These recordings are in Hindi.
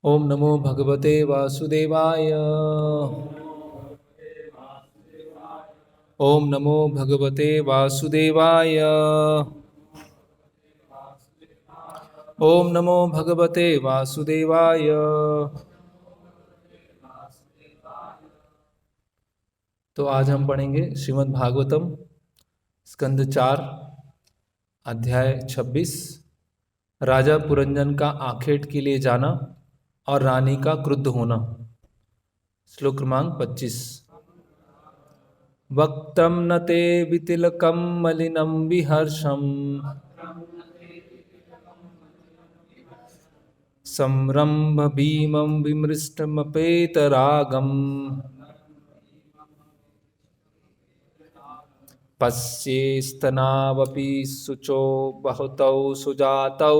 ओम नमो भगवते वासुदेवाय। ओम नमो भगवते वासुदेवाय। ओम नमो भगवते वासुदेवाय। तो आज हम पढ़ेंगे श्रीमद् भागवतम स्कंद 4 अध्याय 26, राजा पुरंजन का आखेट के लिए जाना और रानी का क्रुद्ध होना। श्लोक क्रमांक 25। वक्त्रं न ते वितिलकं मलिनं विहर्षम् संरम्भ भीमं विमृष्टमपेतरागम् पश्येस्तनावपि शुचो बहुतौ सुजातौ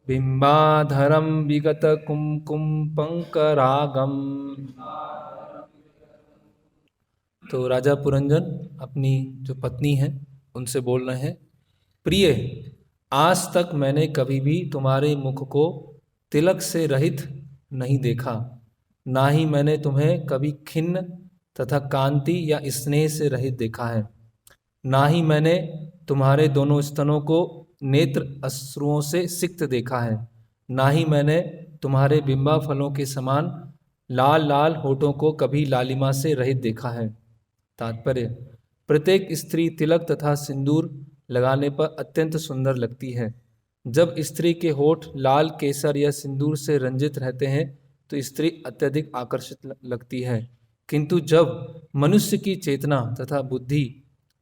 बिम्बाधरं विगत कुमकुम पंकरागम। तो राजा पुरंजन अपनी जो पत्नी है उनसे बोल रहे हैं, प्रिय, आज तक मैंने कभी भी तुम्हारे मुख को तिलक से रहित नहीं देखा, ना ही मैंने तुम्हें कभी खिन्न तथा कांति या स्नेह से रहित देखा है। ना ही मैंने तुम्हारे दोनों स्तनों को नेत्र अश्रुओं से सिक्त देखा है। ना ही मैंने तुम्हारे बिंबा फलों के समान लाल लाल होठों को कभी लालिमा से रहित देखा है। तात्पर्य, प्रत्येक स्त्री तिलक तथा सिंदूर लगाने पर अत्यंत सुंदर लगती है। जब स्त्री के होठ लाल केसर या सिंदूर से रंजित रहते हैं तो स्त्री अत्यधिक आकर्षित लगती है, किंतु जब मनुष्य की चेतना तथा बुद्धि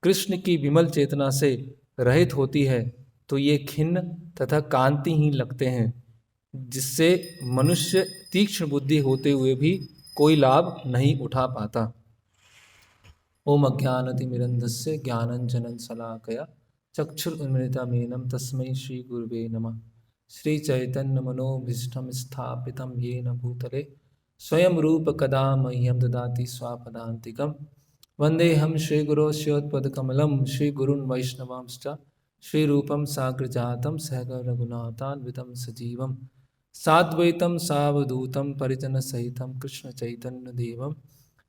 कृष्ण की विमल चेतना से रहित होती है तो ये खिन्न तथा कांति ही लगते हैं, जिससे मनुष्य तीक्ष्ण बुद्धि होते हुए भी कोई लाभ नहीं उठा पाता। ओम अज्ञानतिमिरन्धस्य ज्ञानंजनं शलाकया चक्षुरुन्मिलितमेनं तस्मै श्रीगुरुवे नमः। श्रीचैतन्यमनोभीष्टं स्थापितं येन भूतले स्वयं रूप कदा मह्यं ददाति स्वापदान्तिकं। वन्देऽहं श्रीगुरोश्रीयुतपदकमलं श्रीगुरून् वैष्णवांश्च श्रीरूपं साग्रजातं सहगणरघुनाथान्वितं सजीवं साद्वैतं सावधूतं परिजनसहितं कृष्णचैतन्यदेवं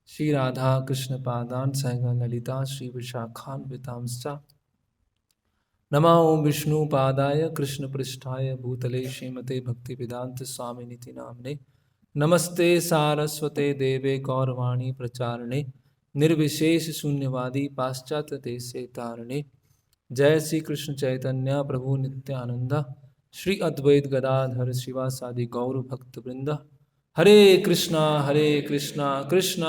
श्री राधा कृष्ण पादान सहगण ललिता श्री विशाखान्वितांश्च नमः ओं विष्णु पादाय कृष्ण पृष्ठाय भूतले श्रीमते भक्ति वेदांत स्वामिनिति नामने नमस्ते सारस्वते देवे गौरवाणी प्रचारणे निर्विशेष शून्यवादी पाश्चात्य देशे तारणे। जय श्री कृष्ण चैतन्य प्रभु नित्यानंद श्री अद्वैत गदाधर शिवासादि गौर भक्त वृंद। हरे कृष्णा कृष्णा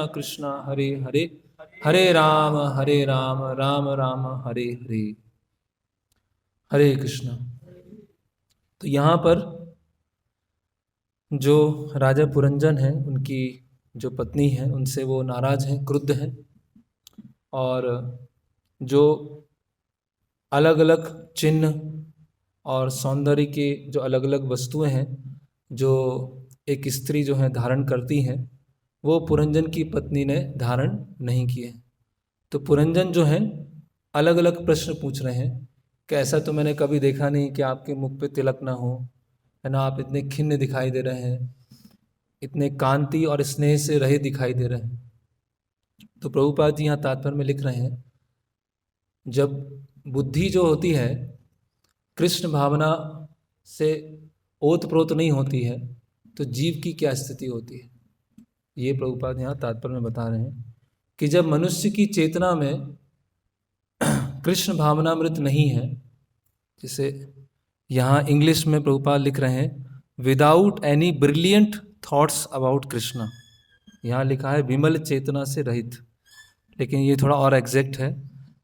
कृष्णा हरे हरे, हरे राम राम राम हरे हरे। हरे कृष्णा। तो यहाँ पर जो राजा पुरंजन हैं, उनकी जो पत्नी है उनसे वो नाराज हैं, क्रुद्ध हैं, और जो अलग अलग चिन्ह और सौंदर्य के जो अलग अलग वस्तुएं हैं जो एक स्त्री जो है धारण करती हैं, वो पुरंजन की पत्नी ने धारण नहीं किए। तो पुरंजन जो हैं अलग अलग प्रश्न पूछ रहे हैं कि ऐसा तो मैंने कभी देखा नहीं कि आपके मुख पे तिलक ना हो, है ना, आप इतने खिन्न दिखाई दे रहे हैं, इतने कांति और स्नेह से रहित दिखाई दे रहे हैं। तो प्रभुपाद जी यहाँ तात्पर्य में लिख रहे हैं, जब बुद्धि जो होती है कृष्ण भावना से ओतप्रोत नहीं होती है तो जीव की क्या स्थिति होती है, ये प्रभुपाद यहाँ तात्पर्य में बता रहे हैं कि जब मनुष्य की चेतना में कृष्ण भावनामृत नहीं है, जिसे यहाँ इंग्लिश में प्रभुपाद लिख रहे हैं without any brilliant thoughts about Krishna, यहाँ लिखा है विमल चेतना से रहित, लेकिन ये थोड़ा और एग्जैक्ट है,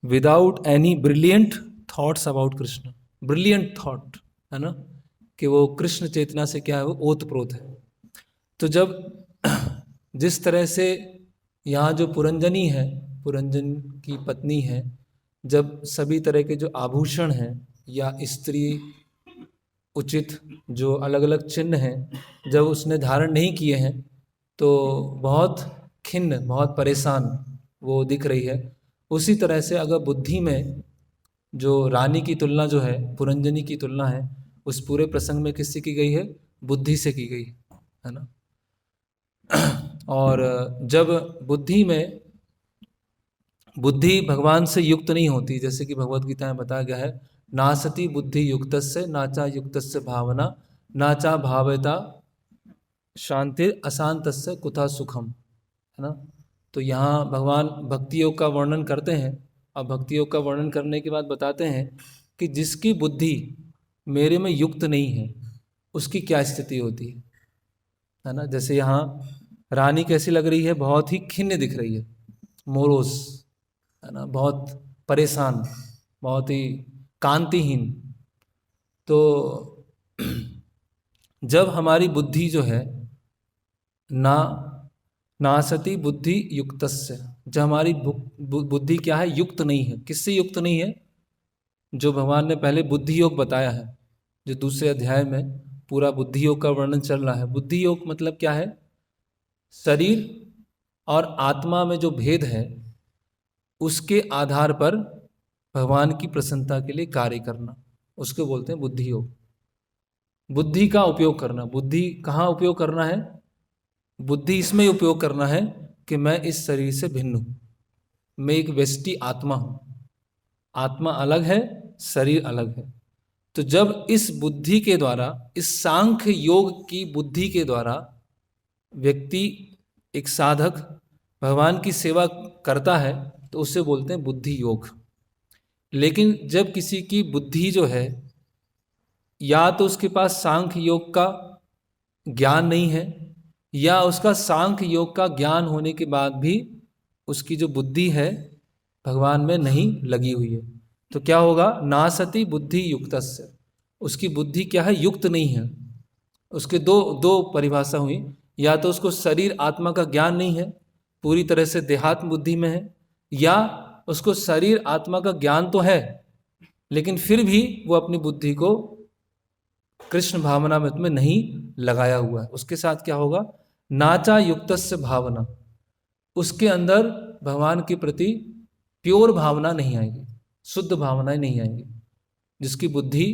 without any brilliant thoughts about Krishna. Brilliant thought है ना, कि वो कृष्ण चेतना से क्या है, वो ओतप्रोत है। तो जब जिस तरह से यहाँ जो पुरंजनी है, पुरंजन की पत्नी है, जब सभी तरह के जो आभूषण हैं या स्त्री उचित जो अलग अलग चिन्ह हैं जब उसने धारण नहीं किए हैं तो बहुत खिन्न, बहुत परेशान वो दिख रही है। उसी तरह से अगर बुद्धि में जो रानी की तुलना जो है, पुरंजनी की तुलना है, उस पूरे प्रसंग में किससे की गई है? बुद्धि से की गई है ना। और जब बुद्धि भगवान से युक्त नहीं होती, जैसे कि भगवत गीता में बताया गया है, नासति बुद्धि युक्तस्य नाचा युक्तस्य भावना नाचा भावयता शांति अशांतस्य कुथा सुखम, है ना। तो यहाँ भगवान भक्ति योग का वर्णन करते हैं, और भक्ति योग का वर्णन करने के बाद बताते हैं कि जिसकी बुद्धि मेरे में युक्त नहीं है उसकी क्या स्थिति होती है ना। जैसे यहाँ रानी कैसी लग रही है? बहुत ही खिन्न दिख रही है, मोरोस, है ना, बहुत परेशान, बहुत ही कांतिहीन। तो जब हमारी बुद्धि जो है ना नासति बुद्धि युक्तस्य, जब हमारी बुद्धि क्या है? युक्त नहीं है। किससे युक्त नहीं है? जो भगवान ने पहले बुद्धि योग बताया है, जो दूसरे अध्याय में पूरा बुद्धि योग का वर्णन चल रहा है। बुद्धि योग मतलब क्या है? शरीर और आत्मा में जो भेद है उसके आधार पर भगवान की प्रसन्नता के लिए कार्य करना, उसको बोलते हैं बुद्धि योग। बुद्धि का उपयोग करना। बुद्धि कहाँ उपयोग करना है? बुद्धि इसमें उपयोग करना है कि मैं इस शरीर से भिन्न हूँ, मैं एक व्यष्टि आत्मा हूँ, आत्मा अलग है, शरीर अलग है। तो जब इस बुद्धि के द्वारा, इस सांख्य योग की बुद्धि के द्वारा व्यक्ति, एक साधक भगवान की सेवा करता है तो उसे बोलते हैं बुद्धि योग। लेकिन जब किसी की बुद्धि जो है, या तो उसके पास सांख्य योग का ज्ञान नहीं है, या उसका सांख्य योग का ज्ञान होने के बाद भी उसकी जो बुद्धि है भगवान में नहीं लगी हुई है, तो क्या होगा? नासति बुद्धि युक्तस्य, उसकी बुद्धि क्या है? युक्त नहीं है। उसके दो दो परिभाषा हुई, या तो उसको शरीर आत्मा का ज्ञान नहीं है, पूरी तरह से देहात्म बुद्धि में है, या उसको शरीर आत्मा का ज्ञान तो है लेकिन फिर भी वो अपनी बुद्धि को कृष्ण भावनामृत में नहीं लगाया हुआ है। उसके साथ क्या होगा? नाचा युक्तस्य भावना, उसके अंदर भगवान के प्रति प्योर भावना नहीं आएगी, शुद्ध भावनाएं नहीं आएंगी। जिसकी बुद्धि,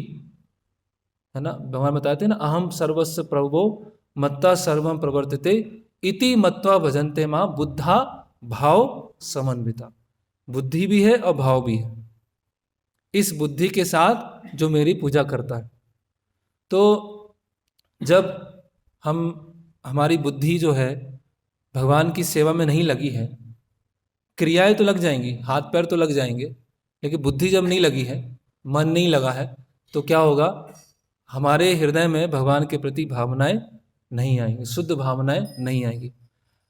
है ना, भगवान बताते हैं ना, अहम सर्वस्व प्रभो मत्ता सर्वम प्रवर्तते इति मत्वा भजन्ते मां बुद्धा भाव समन्विता। बुद्धि भी है और भाव भी है, इस बुद्धि के साथ जो मेरी पूजा करता है। तो जब हमारी बुद्धि जो है भगवान की सेवा में नहीं लगी है, क्रियाएं तो लग जाएंगी, हाथ पैर तो लग जाएंगे, लेकिन बुद्धि जब नहीं लगी है, मन नहीं लगा है, तो क्या होगा? हमारे हृदय में भगवान के प्रति भावनाएं नहीं आएंगी, शुद्ध भावनाएं नहीं आएंगी।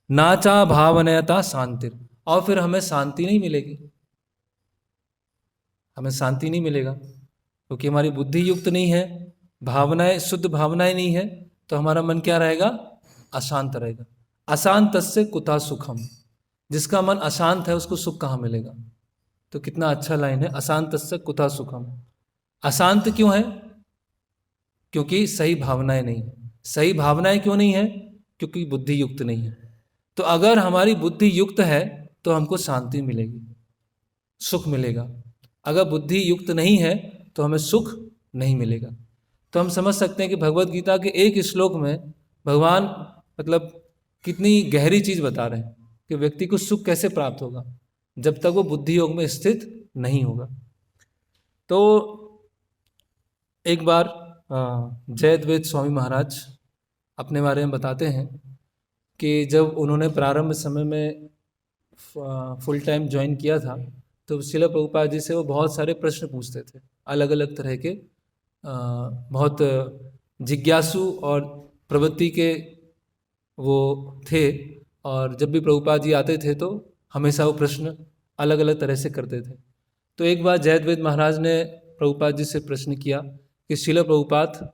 नाचा भावनयता शांतिर, और फिर हमें शांति नहीं मिलेगी, हमें शांति नहीं मिलेगा, क्योंकि हमारी बुद्धि युक्त नहीं है, भावनाएं, शुद्ध भावनाएं नहीं है, तो हमारा मन क्या रहेगा? अशांत रहेगा। अशांतस्य कुतः सुखम, जिसका मन अशांत है उसको सुख कहाँ मिलेगा? तो कितना अच्छा लाइन है, अशांतस्य कुतः सुखम। अशांत क्यों है? क्योंकि सही भावनाएं नहीं है। सही भावनाएं क्यों नहीं है? क्योंकि बुद्धि युक्त नहीं है। तो अगर हमारी बुद्धि युक्त है तो हमको शांति मिलेगी, सुख मिलेगा। अगर बुद्धि युक्त नहीं है तो हमें सुख नहीं मिलेगा। तो हम समझ सकते हैं कि भगवत गीता के एक श्लोक में भगवान मतलब कितनी गहरी चीज बता रहे हैं कि व्यक्ति को सुख कैसे प्राप्त होगा जब तक वो बुद्धि योग में स्थित नहीं होगा। तो एक बार जयद्वैत स्वामी महाराज अपने बारे में बताते हैं कि जब उन्होंने प्रारंभ समय में फुल टाइम ज्वाइन किया था तो श्रील प्रभुपाद जी से वो बहुत सारे प्रश्न पूछते थे, अलग अलग तरह के, बहुत जिज्ञासु और प्रवृत्ति के वो थे। और जब भी प्रभुपाद जी आते थे तो हमेशा वो प्रश्न अलग अलग तरह से करते थे। तो एक बार जयद्वैत महाराज ने प्रभुपाद जी से प्रश्न किया कि श्रील प्रभुपाद,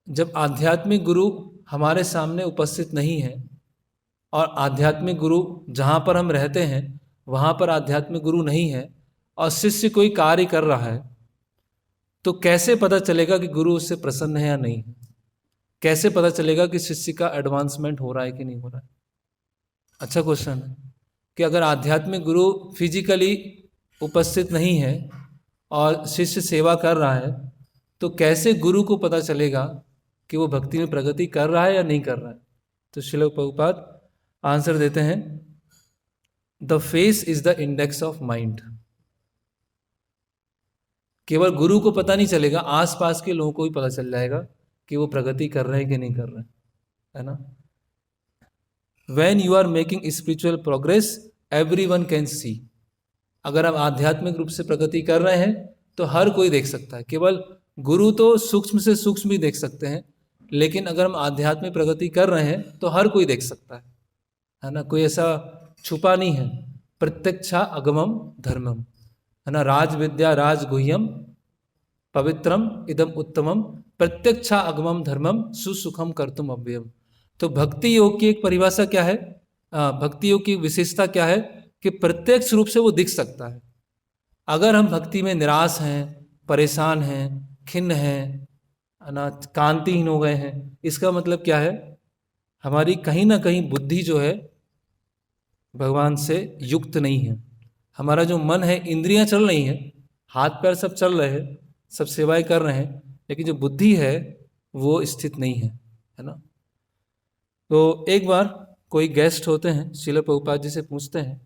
जब आध्यात्मिक गुरु हमारे सामने उपस्थित नहीं है और आध्यात्मिक गुरु जहाँ पर हम रहते हैं वहाँ पर आध्यात्मिक गुरु नहीं है और शिष्य कोई कार्य कर रहा है, तो कैसे पता चलेगा कि गुरु उससे प्रसन्न है या नहीं? कैसे पता चलेगा कि शिष्य का एडवांसमेंट हो रहा है कि नहीं हो रहा है? अच्छा क्वेश्चन है कि अगर आध्यात्मिक गुरु फिजिकली उपस्थित नहीं है और शिष्य सेवा कर रहा है, तो कैसे गुरु को पता चलेगा कि वो भक्ति में प्रगति कर रहा है या नहीं कर रहा है? तो श्रील प्रभुपाद आंसर देते हैं, the face is the index of mind. केवल गुरु को पता नहीं चलेगा, आसपास के लोगों को भी पता चल जाएगा कि वो प्रगति कर रहे हैं कि नहीं कर रहे हैं, है ना। When you are making spiritual progress, everyone can see। अगर आप आध्यात्मिक रूप से प्रगति कर रहे हैं तो हर कोई देख सकता है। केवल गुरु तो सूक्ष्म से सूक्ष्म भी देख सकते हैं, लेकिन अगर हम आध्यात्मिक प्रगति कर रहे हैं तो हर कोई देख सकता है ना। कोई ऐसा छुपा नहीं है। प्रत्यक्षा अगमम धर्मम, है ना। राज विद्या राज गुह्यम पवित्रम इदम उत्तमम प्रत्यक्षा अगमम धर्मम सुसुखम कर्तुम अव्ययम। तो भक्ति योग की एक परिभाषा क्या है, भक्ति योग की विशेषता क्या है कि प्रत्यक्ष रूप से वो दिख सकता है। अगर हम भक्ति में निराश हैं, परेशान हैं, खिन्न हैं, ना कांतिहीन हो गए हैं, इसका मतलब क्या है, हमारी कहीं ना कहीं बुद्धि जो है भगवान से युक्त नहीं है। हमारा जो मन है, इंद्रियां चल रही हैं, हाथ पैर सब चल रहे हैं, सब सेवाएं कर रहे हैं, लेकिन जो बुद्धि है वो स्थित नहीं है ना। तो एक बार कोई गेस्ट होते हैं, श्रील प्रभुपाद जी से पूछते हैं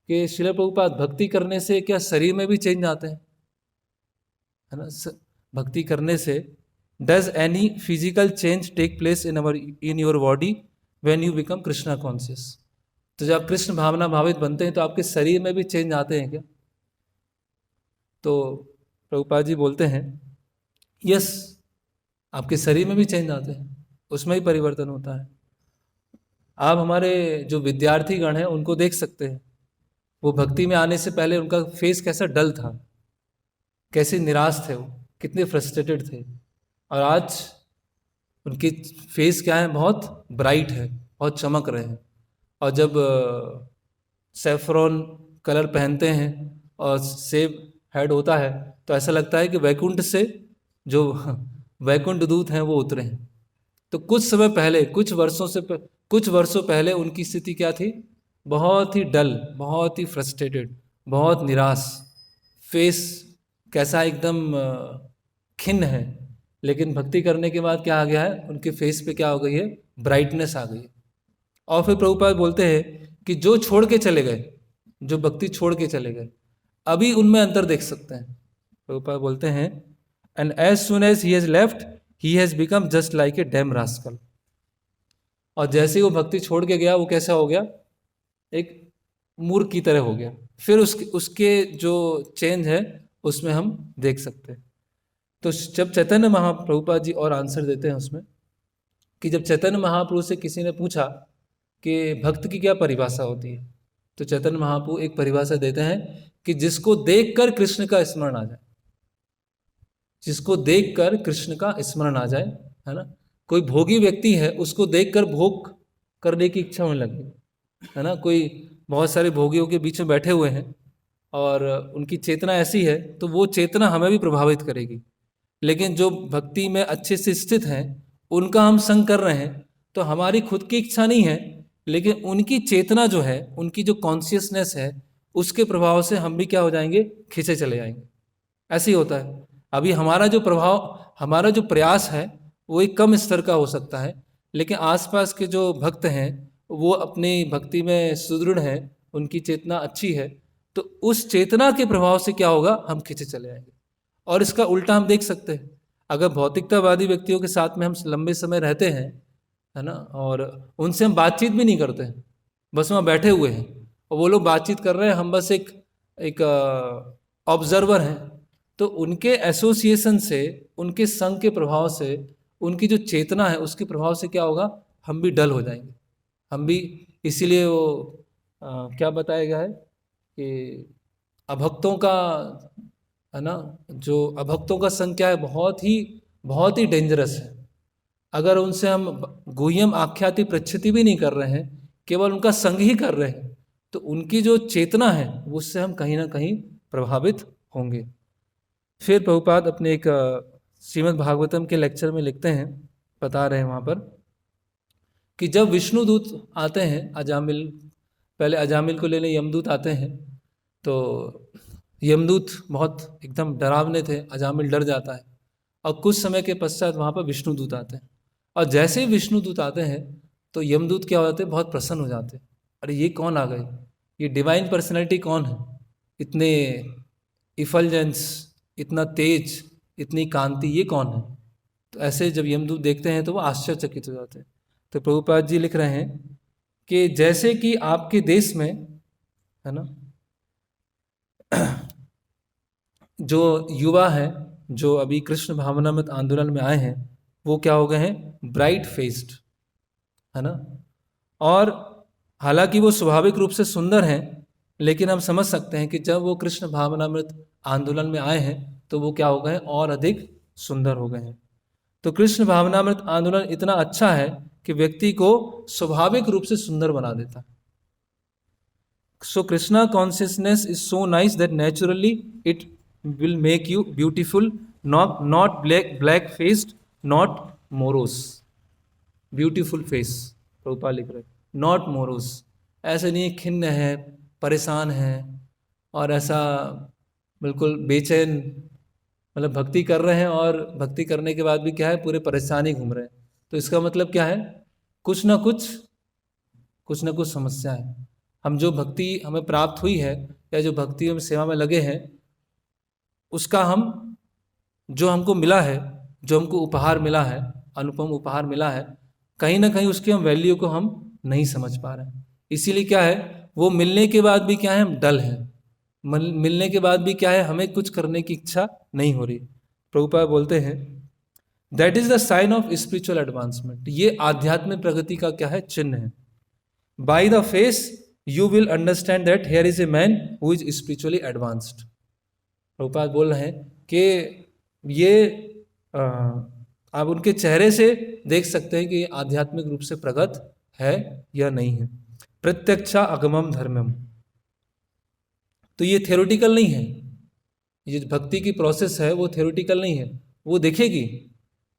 कि श्रील प्रभुपाद, भक्ति करने से क्या शरीर में भी चेंज आते हैं, है ना। भक्ति करने से does any physical change take place in your body when you become Krishna conscious. तो जब आप कृष्ण भावना भावित बनते हैं तो आपके शरीर में भी चेंज आते हैं क्या? तो प्रभुपाद जी बोलते हैं, यस, आपके शरीर में भी चेंज आते हैं, उसमें ही परिवर्तन होता है। आप हमारे जो विद्यार्थी गण हैं उनको देख सकते हैं, वो भक्ति में आने से पहले उनका फेस कैसा डल था, कैसे निराश थे, वो कितने फ्रस्ट्रेटेड थे, और आज उनके फेस क्या है, बहुत ब्राइट है, बहुत चमक रहे हैं। और जब सेफ्रॉन कलर पहनते हैं और सेब हेड होता है तो ऐसा लगता है कि वैकुंठ से जो वैकुंठ दूत हैं वो उतरे हैं। तो कुछ समय पहले, कुछ वर्षों पहले उनकी स्थिति क्या थी, बहुत ही डल, बहुत ही फ्रस्ट्रेटेड, बहुत निराश, फेस कैसा एकदम खिन्न है। लेकिन भक्ति करने के बाद क्या आ गया है, उनके फेस पे क्या हो गई है, ब्राइटनेस आ गई। और फिर प्रभुपाद बोलते हैं कि जो छोड़ के चले गए, जो भक्ति छोड़ के चले गए, अभी उनमें अंतर देख सकते हैं। प्रभुपाद बोलते हैं, and as soon as he has left he has become just like a damn rascal. और जैसे ही वो भक्ति छोड़ के गया, वो कैसा हो गया, एक मूर्ख की तरह हो गया। फिर उसके जो चेंज है उसमें हम देख सकते हैं। तो जब चैतन्य महाप्रभुपाद जी और आंसर देते हैं उसमें, कि जब चैतन्य महाप्रभु से किसी ने पूछा कि भक्त की क्या परिभाषा होती है, तो चैतन्य महाप्रभु एक परिभाषा देते हैं कि जिसको देखकर कृष्ण का स्मरण आ जाए, जिसको देखकर कृष्ण का स्मरण आ जाए, है ना। कोई भोगी व्यक्ति है, उसको देखकर भोग करने की इच्छा होने लगी, है ना। कोई बहुत सारे भोगियों के बीच में बैठे हुए हैं और उनकी चेतना ऐसी है, तो वो चेतना हमें भी प्रभावित करेगी। लेकिन जो भक्ति में अच्छे से स्थित हैं, उनका हम संग कर रहे हैं, तो हमारी खुद की इच्छा नहीं है, लेकिन उनकी चेतना जो है, उनकी जो कॉन्शियसनेस है, उसके प्रभाव से हम भी क्या हो जाएंगे, खींचे चले जाएंगे। ऐसे ही होता है। अभी हमारा जो प्रभाव, हमारा जो प्रयास है वो एक कम स्तर का हो सकता है, लेकिन आसपास के जो भक्त हैं वो अपनी भक्ति में सुदृढ़ हैं, उनकी चेतना अच्छी है, तो उस चेतना के प्रभाव से क्या होगा, हम खींचे चले जाएंगे। और इसका उल्टा हम देख सकते हैं, अगर भौतिकतावादी व्यक्तियों के साथ में हम लंबे समय रहते हैं, है ना, और उनसे हम बातचीत भी नहीं करते हैं, बस वहाँ बैठे हुए हैं और वो लोग बातचीत कर रहे हैं, हम बस एक ऑब्जर्वर हैं, तो उनके एसोसिएशन से, उनके संग के प्रभाव से, उनकी जो चेतना है उसके प्रभाव से क्या होगा, हम भी डल हो जाएंगे, हम भी। इसीलिए वो क्या बताया गया है कि अभक्तों का, है ना, जो अभक्तों का संग क्या है, बहुत ही डेंजरस है। अगर उनसे हम गुह्यम आख्याति प्रच्छति भी नहीं कर रहे हैं, केवल उनका संग ही कर रहे हैं, तो उनकी जो चेतना है उससे हम कहीं ना कहीं प्रभावित होंगे। फिर प्रभुपाद अपने एक श्रीमद् भागवतम के लेक्चर में लिखते हैं, बता रहे हैं वहाँ पर, कि जब विष्णु दूत आते हैं, अजामिल, पहले अजामिल को लेने यमदूत आते हैं, तो यमदूत बहुत एकदम डरावने थे, अजामिल डर जाता है। और कुछ समय के पश्चात वहाँ पर विष्णुदूत आते हैं, और जैसे ही विष्णुदूत आते हैं तो यमदूत क्या होते हैं, बहुत प्रसन्न हो जाते हैं। अरे ये कौन आ गए, ये डिवाइन पर्सनैलिटी कौन है, इतने इफल्जेंस, इतना तेज, इतनी कांति, ये कौन है। तो ऐसे जब यमदूत देखते हैं तो वो आश्चर्यचकित हो जाते हैं। तो प्रभुपाद जी लिख रहे हैं कि जैसे कि आपके देश में है ना, जो युवा हैं, जो अभी कृष्ण भावनामृत आंदोलन में आए हैं, वो क्या हो गए हैं, ब्राइट फेस्ड, है ना। और हालांकि वो स्वाभाविक रूप से सुंदर हैं, लेकिन हम समझ सकते हैं कि जब वो कृष्ण भावनामृत आंदोलन में आए हैं तो वो क्या हो गए हैं, और अधिक सुंदर हो गए हैं। तो कृष्ण भावनामृत आंदोलन इतना अच्छा है कि व्यक्ति को स्वाभाविक रूप से सुंदर बना देता है। So Krishna consciousness is so nice that naturally it will make you beautiful, not black faced, not morose. Beautiful face, Prabhupada लिख रहे, not morose. ऐसे नहीं खिन्न है, परेशान है, और ऐसा बिल्कुल बेचैन, मतलब भक्ति कर रहे हैं और भक्ति करने के बाद भी क्या है, पूरे परेशानी घूम रहे हैं। तो इसका मतलब क्या है, कुछ ना कुछ समस्या है। हम जो भक्ति हमें प्राप्त हुई है, या जो भक्ति में सेवा में लगे हैं, उसका हम, जो हमको मिला है, जो हमको उपहार मिला है, अनुपम उपहार मिला है, कहीं ना कहीं उसकी हम वैल्यू को हम नहीं समझ पा रहे हैं। इसीलिए क्या है, वो मिलने के बाद भी क्या है, हम डल हैं। मिलने के बाद भी क्या है, हमें कुछ करने की इच्छा नहीं हो रही। प्रभुपाद बोलते हैं that is the sign of spiritual advancement. ये आध्यात्मिक प्रगति का क्या है, चिन्ह है। By the face you will understand that here is a man who is spiritually advanced. Prabhupada बोल रहे हैं कि ये आप उनके चेहरे से देख सकते हैं कि ये आध्यात्मिक रूप से प्रगत है या नहीं है। प्रत्यक्षा अगमम धर्मम, तो ये थ्योरेटिकल नहीं है। ये भक्ति की प्रोसेस है वो थ्योरेटिकल नहीं है, वो दिखेगी,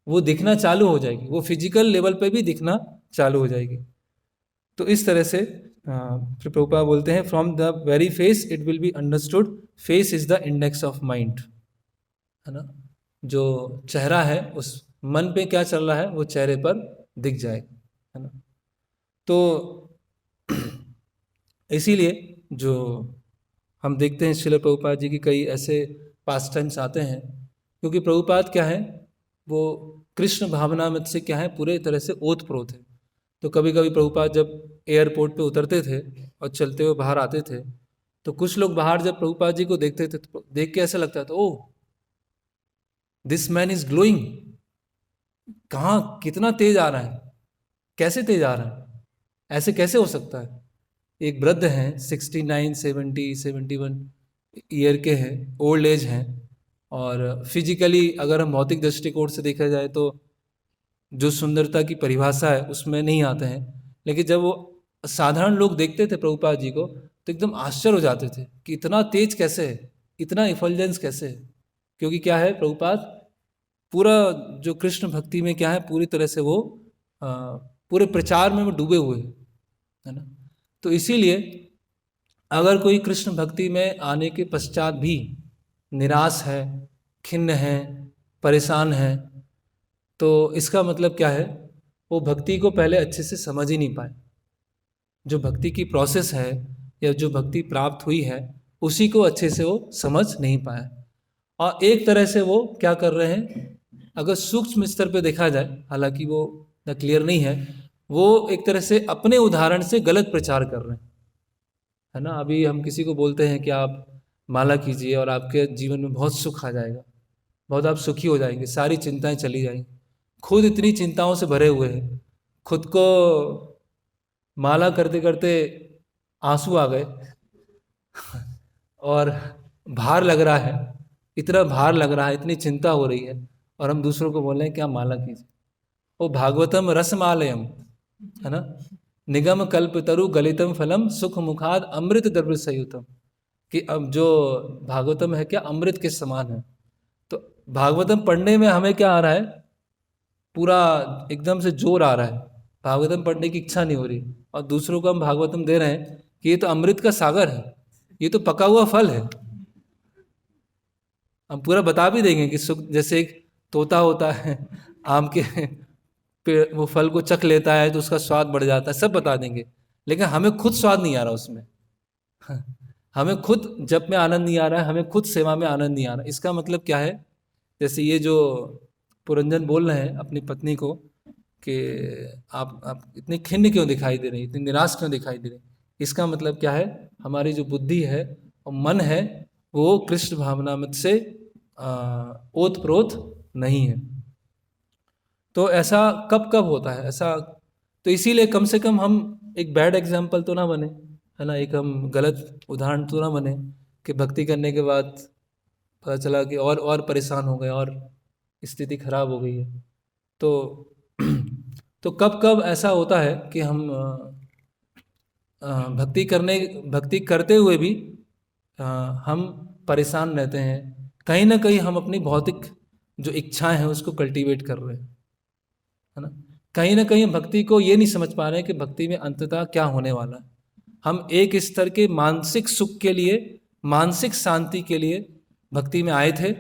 वो दिखना चालू हो जाएगी, वो फिजिकल लेवल पे भी दिखना चालू हो जाएगी। तो इस तरह से फिर प्रभुपाद बोलते हैं from the very face it will be understood face is the index of mind, है ना। जो चेहरा है, उस मन पे क्या चल रहा है वो चेहरे पर दिख जाएगा, है ना। तो इसीलिए जो हम देखते हैं श्रील प्रभुपाद जी की कई ऐसे पास टाइम्स आते हैं, क्योंकि प्रभुपाद क्या है, वो कृष्ण भावनामृत से क्या है, पूरे तरह से ओत प्रोत है। तो कभी कभी प्रभुपाद जब एयरपोर्ट पे उतरते थे और चलते हुए बाहर आते थे, तो कुछ लोग बाहर जब प्रभुपाद जी को देखते थे तो देख के ऐसा लगता था, oh this man is glowing, कहाँ कितना तेज आ रहा है, कैसे तेज आ रहा है, ऐसे कैसे हो सकता है। एक वृद्ध हैं 69, 70, 71 ईयर के हैं, ओल्ड एज हैं, और फिजिकली अगर हम भौतिक दृष्टिकोण से देखा जाए तो जो सुंदरता की परिभाषा है उसमें नहीं आते हैं। लेकिन जब वो साधारण लोग देखते थे प्रभुपाद जी को तो एकदम आश्चर्य हो जाते थे कि इतना तेज कैसे है, इतना इफल्जेंस कैसे है। क्योंकि क्या है, प्रभुपाद पूरा जो कृष्ण भक्ति में क्या है, पूरी तरह से वो पूरे प्रचार में वो डूबे हुए हैं, है ना। तो इसीलिए अगर कोई कृष्ण भक्ति में आने के पश्चात भी निराश है, खिन्न है, परेशान है, तो इसका मतलब क्या है, वो भक्ति को पहले अच्छे से समझ ही नहीं पाए। जो भक्ति की प्रोसेस है या जो भक्ति प्राप्त हुई है उसी को अच्छे से वो समझ नहीं पाए, और एक तरह से वो क्या कर रहे हैं, अगर सूक्ष्म स्तर पे देखा जाए, हालांकि वो क्लियर नहीं है, वो एक तरह से अपने उदाहरण से गलत प्रचार कर रहे हैं, है ना। अभी हम किसी को बोलते हैं कि आप माला कीजिए और आपके जीवन में बहुत सुख आ जाएगा, बहुत आप सुखी हो जाएंगे, सारी चिंताएं चली जाएंगी। खुद इतनी चिंताओं से भरे हुए हैं, खुद को माला करते करते आंसू आ गए और भार लग रहा है, इतना भार लग रहा है, इतनी चिंता हो रही है, और हम दूसरों को बोल रहे हैं कि आप माला कीजिए। वो भागवतम रसमालयम, है ना, निगम कल्प तरु गलितम फलम सुख मुखाद अमृत द्रव्य संयुतम, कि अब जो भागवतम है क्या अमृत के समान है। तो भागवतम पढ़ने में हमें क्या आ रहा है, पूरा एकदम से जोर आ रहा है, भागवतम पढ़ने की इच्छा नहीं हो रही, और दूसरों को हम भागवतम दे रहे हैं कि ये तो अमृत का सागर है, ये तो पका हुआ फल है, हम पूरा बता भी देंगे कि सुख, जैसे एक तोता होता है आम के पेड़, वो फल को चख लेता है तो उसका स्वाद बढ़ जाता है, सब बता देंगे, लेकिन हमें खुद स्वाद नहीं आ रहा उसमें। हमें खुद जप में आनंद नहीं आ रहा है, हमें खुद सेवा में आनंद नहीं आ रहा। इसका मतलब क्या है? जैसे ये जो पुरंजन बोल रहे हैं अपनी पत्नी को कि आप इतने खिन्न क्यों दिखाई दे रही, इतनी निराश क्यों दिखाई दे रही, इसका मतलब क्या है? हमारी जो बुद्धि है और मन है वो कृष्ण भावना मत से ओत प्रोत नहीं है। तो ऐसा कब कब होता है ऐसा? तो इसीलिए कम से कम हम एक बैड एग्जाम्पल तो ना बने, है ना, एक हम गलत उदाहरण तो ना बने कि भक्ति करने के बाद पता चला कि और परेशान हो गए और स्थिति खराब हो गई है। तो तो कब कब ऐसा होता है कि हम भक्ति करते हुए भी अ, हम परेशान रहते हैं, कहीं ना कहीं हम अपनी भौतिक जो इच्छाएं हैं उसको कल्टीवेट कर रहे हैं, है ना। कहीं ना कहीं भक्ति को ये नहीं समझ पा रहे हैं कि भक्ति में अंततः क्या होने वाला है। हम एक स्तर के मानसिक सुख के लिए, मानसिक शांति के लिए भक्ति में आए थे।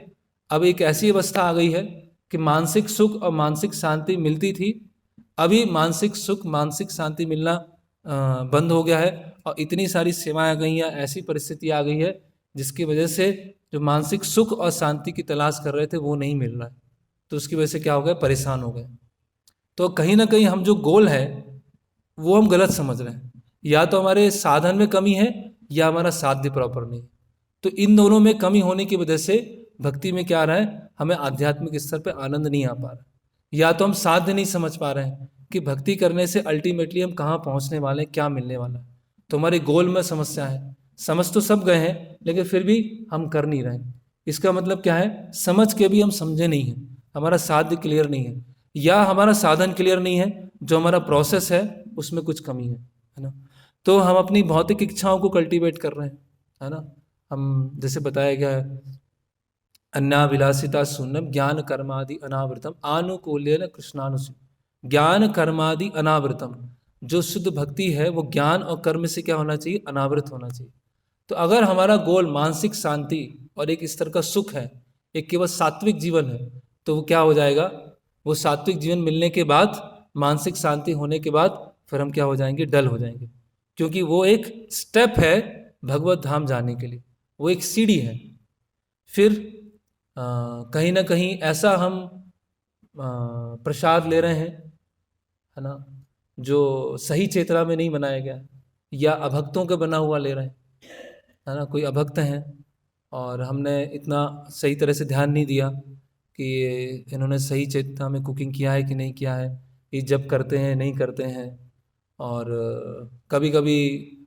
अब एक ऐसी अवस्था आ गई है कि मानसिक सुख और मानसिक शांति मिलती थी, अभी मानसिक सुख मानसिक शांति मिलना बंद हो गया है, और इतनी सारी सेवाएं आ गई हैं, ऐसी परिस्थिति आ गई है जिसकी वजह से जो मानसिक सुख और शांति की तलाश कर रहे थे वो नहीं मिल रहा है। तो उसकी वजह से क्या हो गया? परेशान हो गए। तो कहीं ना कहीं हम जो गोल है वो हम गलत समझ रहे हैं, या तो हमारे साधन में कमी है या हमारा साध्य प्रॉपर नहीं। तो इन दोनों में कमी होने की वजह से भक्ति में क्या आ रहा है? हमें आध्यात्मिक स्तर पे आनंद नहीं आ पा रहा, या तो हम साध्य नहीं समझ पा रहे हैं कि भक्ति करने से अल्टीमेटली हम कहाँ पहुँचने वाले हैं, क्या मिलने वाला है। तो हमारे गोल में समस्या है, समझ तो सब गए हैं लेकिन फिर भी हम कर नहीं रहे। इसका मतलब क्या है? समझ के भी हम समझे नहीं हैं, हमारा साध्य क्लियर नहीं है, या हमारा साधन क्लियर नहीं है, जो हमारा प्रोसेस है उसमें कुछ कमी है ना। तो हम अपनी भौतिक इच्छाओं को कल्टीवेट कर रहे हैं, है ना। हम जैसे बताया गया है, अन्नाभिलाषिता शून्यम ज्ञान कर्मादि अनावृतम आनुकूल्यन कृष्णानुसु। ज्ञान कर्मादि अनावृतम, जो शुद्ध भक्ति है वो ज्ञान और कर्म से क्या होना चाहिए? अनावृत होना चाहिए। तो अगर हमारा गोल मानसिक शांति और एक स्तर का सुख है, एक केवल सात्विक जीवन है, तो वो क्या हो जाएगा? वो सात्विक जीवन मिलने के बाद, मानसिक शांति होने के बाद फिर हम क्या हो जाएंगे? डल हो जाएंगे, क्योंकि वो एक स्टेप है भगवत धाम जाने के लिए, वो एक सीढ़ी है। फिर कहीं ना कहीं ऐसा हम प्रसाद ले रहे हैं, है ना, जो सही चेतना में नहीं बनाया गया, या अभक्तों का बना हुआ ले रहे हैं, है ना। कोई अभक्त हैं और हमने इतना सही तरह से ध्यान नहीं दिया कि इन्होंने सही चेतना में कुकिंग किया है कि नहीं किया है, ये जब करते हैं नहीं करते हैं। और कभी कभी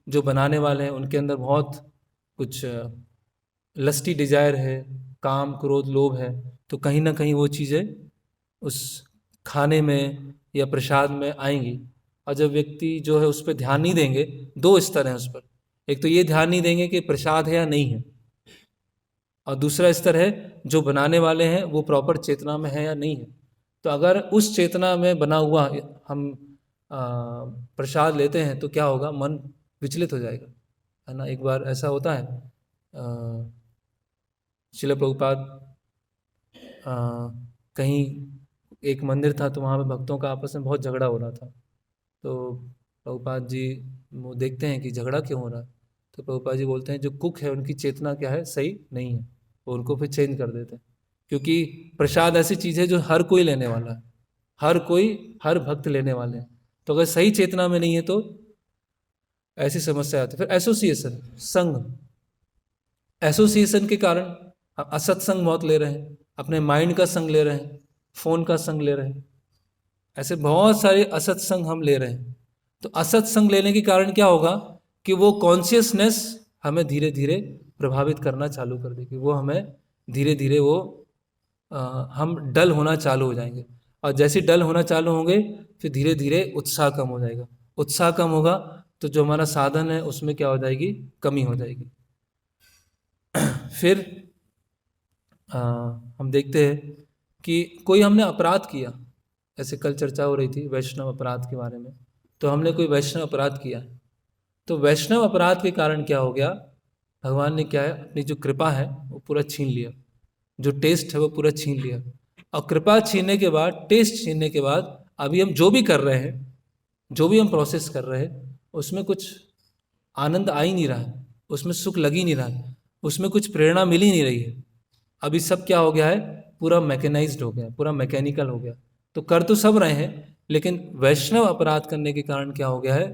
जो बनाने वाले हैं उनके अंदर बहुत कुछ लस्टी डिजायर है, काम क्रोध लोभ है, तो कहीं ना कहीं वो चीज़ें उस खाने में या प्रसाद में आएंगी। और जब व्यक्ति जो है उस पर ध्यान नहीं देंगे, दो स्तर हैं उस पर, एक तो ये ध्यान नहीं देंगे कि प्रसाद है या नहीं है, और दूसरा स्तर है जो बनाने वाले हैं वो प्रॉपर चेतना में है या नहीं है। तो अगर उस चेतना में बना हुआ हम प्रसाद लेते हैं तो क्या होगा? मन विचलित हो जाएगा, है ना। एक बार ऐसा होता है, श्रील प्रभुपाद कहीं एक मंदिर था, तो वहाँ पे भक्तों का आपस में बहुत झगड़ा हो रहा था। तो प्रभुपाद जी वो देखते हैं कि झगड़ा क्यों हो रहा है, तो प्रभुपाद जी बोलते हैं जो कुक है उनकी चेतना क्या है? सही नहीं है, वो उनको फिर चेंज कर देते हैं। क्योंकि प्रसाद ऐसी चीज़ है जो हर कोई लेने वाला है, हर कोई, हर भक्त लेने वाले हैं। तो अगर सही चेतना में नहीं है तो ऐसी समस्या आती है। फिर एसोसिएशन, संघ, एसोसिएशन के कारण हम असत्संग बहुत ले रहे हैं, अपने माइंड का संग ले रहे हैं, फोन का संग ले रहे हैं, ऐसे बहुत सारे असत्संग हम ले रहे हैं। तो असत्संग लेने के कारण क्या होगा कि वो कॉन्शियसनेस हमें धीरे धीरे प्रभावित करना चालू कर देगी, वो हमें धीरे धीरे वो हम डल होना चालू हो जाएंगे। और जैसे डल होना चालू होंगे फिर धीरे धीरे उत्साह कम हो जाएगा, उत्साह कम होगा तो जो हमारा साधन है उसमें क्या हो जाएगी? कमी हो जाएगी। फिर हम देखते हैं कि कोई हमने अपराध किया, ऐसे कल चर्चा हो रही थी वैष्णव अपराध के बारे में, तो हमने कोई वैष्णव अपराध किया, तो वैष्णव अपराध के कारण क्या हो गया? भगवान ने क्या है? अपनी जो कृपा है वो पूरा छीन लिया, जो टेस्ट है वो पूरा छीन लिया। और कृपा छीनने के बाद, टेस्ट छीनने के बाद, अभी हम जो भी कर रहे हैं, जो भी हम प्रोसेस कर रहे हैं, उसमें कुछ आनंद आ ही नहीं रहा है, उसमें सुख लग ही नहीं रहा है, उसमें कुछ प्रेरणा मिल ही नहीं रही है। अभी सब क्या हो गया है, पूरा मैकेनाइज्ड हो गया, पूरा मैकेनिकल हो गया। तो कर तो सब रहे हैं, लेकिन वैष्णव अपराध करने के कारण क्या हो गया है,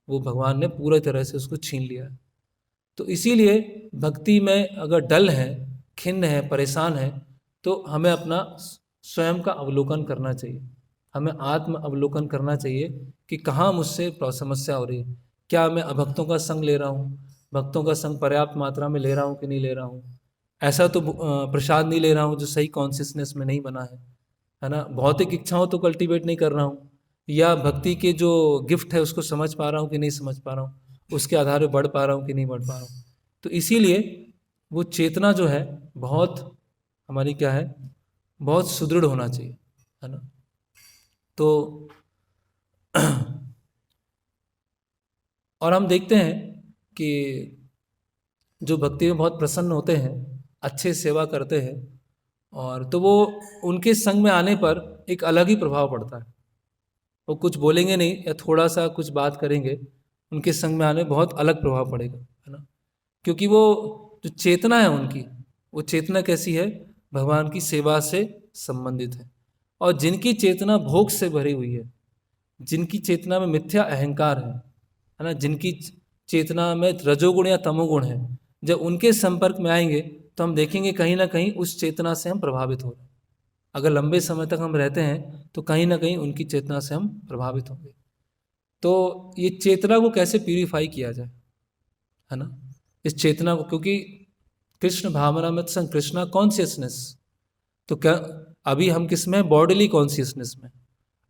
वो भगवान ने पूरी तरह से उसको छीन लिया है। तो इसीलिए भक्ति में अगर डल है, खिन्न है, परेशान है, तो हमें अपना स्वयं का अवलोकन करना चाहिए। हमें आत्म अवलोकन करना चाहिए कि कहाँ मुझसे समस्या हो रही है। क्या मैं अभक्तों का संग ले रहा हूँ, भक्तों का संग पर्याप्त मात्रा में ले रहा हूँ कि नहीं ले रहा हूँ। ऐसा तो प्रसाद नहीं ले रहा हूँ जो सही कॉन्शियसनेस में नहीं बना है ना। भौतिक इच्छाओं तो कल्टीवेट नहीं कर रहा हूँ, या भक्ति के जो गिफ्ट है उसको समझ पा रहा हूँ कि नहीं समझ पा रहा हूँ, उसके आधार पर बढ़ पा रहा हूँ कि नहीं बढ़ पा रहा हूँ। तो इसीलिए वो चेतना जो है बहुत हमारी क्या है, बहुत सुदृढ़ होना चाहिए, है ना। तो और हम देखते हैं कि जो भक्ति में बहुत प्रसन्न होते हैं, अच्छे सेवा करते हैं, और तो वो उनके संग में आने पर एक अलग ही प्रभाव पड़ता है। वो कुछ बोलेंगे नहीं या थोड़ा सा कुछ बात करेंगे, उनके संग में आने में बहुत अलग प्रभाव पड़ेगा, है ना। क्योंकि वो जो चेतना है उनकी, वो चेतना कैसी है, भगवान की सेवा से संबंधित है। और जिनकी चेतना भोग से भरी हुई है, जिनकी चेतना में मिथ्या अहंकार है ना, जिनकी चेतना में रजोगुण या तमोगुण है, जब उनके संपर्क में आएंगे तो हम देखेंगे कहीं ना कहीं उस चेतना से हम प्रभावित हो रहे हैं। अगर लंबे समय तक हम रहते हैं तो कहीं ना कहीं उनकी चेतना से हम प्रभावित होंगे। तो ये चेतना को कैसे प्यूरिफाई किया जाए, है ना, इस चेतना को, क्योंकि कृष्ण भावनामृत संग कृष्णा कॉन्शियसनेस, तो क्या अभी हम किस में, बॉडीली कॉन्शियसनेस में।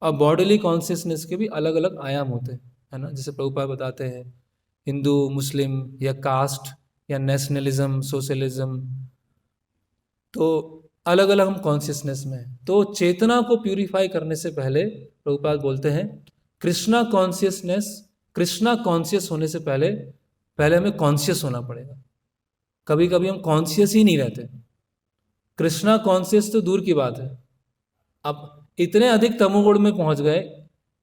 और बॉडीली कॉन्शियसनेस के भी अलग अलग आयाम होते हैं, है ना। जैसे प्रभुपाद बताते हैं, हिंदू, मुस्लिम, या कास्ट, या नेशनलिज्म, सोशलिज्म, तो अलग अलग हम कॉन्शियसनेस में हैं। तो चेतना को प्यूरिफाई करने से पहले प्रभुपाद बोलते हैं, कृष्णा कॉन्शियसनेस, कृष्णा कॉन्शियस होने से पहले पहले हमें कॉन्शियस होना पड़ेगा। कभी कभी हम कॉन्शियस ही नहीं रहते। कृष्णा कॉन्शियस तो दूर की बात है, अब इतने अधिक तमोगुण में पहुंच गए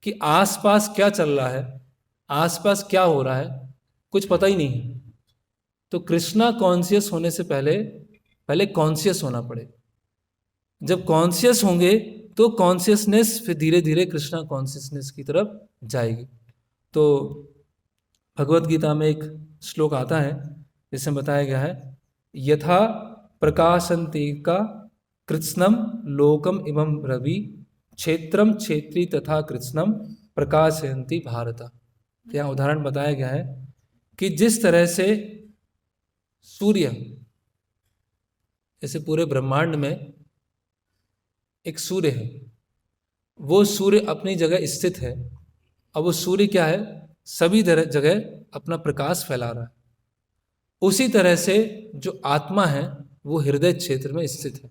कि आसपास क्या चल रहा है, आसपास क्या हो रहा है, कुछ पता ही नहीं है। तो कृष्णा कॉन्शियस होने से पहले पहले कॉन्शियस होना पड़ेगा। जब कॉन्शियस होंगे तो कॉन्शियसनेस फिर धीरे धीरे कृष्णा कॉन्शियसनेस की तरफ जाएगी। तो भगवत गीता में एक श्लोक आता है जिसमें बताया गया है, यथा प्रकाशंते का कृत्स्नम लोकम इमं रवि क्षेत्रम क्षेत्री तथा कृत्स्नम प्रकाशयंती भारत। यहाँ उदाहरण बताया गया है कि जिस तरह से सूर्य, जैसे पूरे ब्रह्मांड में एक सूर्य है, वो सूर्य अपनी जगह स्थित है, अब वो सूर्य क्या है, सभी जगह अपना प्रकाश फैला रहा है। उसी तरह से जो आत्मा है वो हृदय क्षेत्र में स्थित है,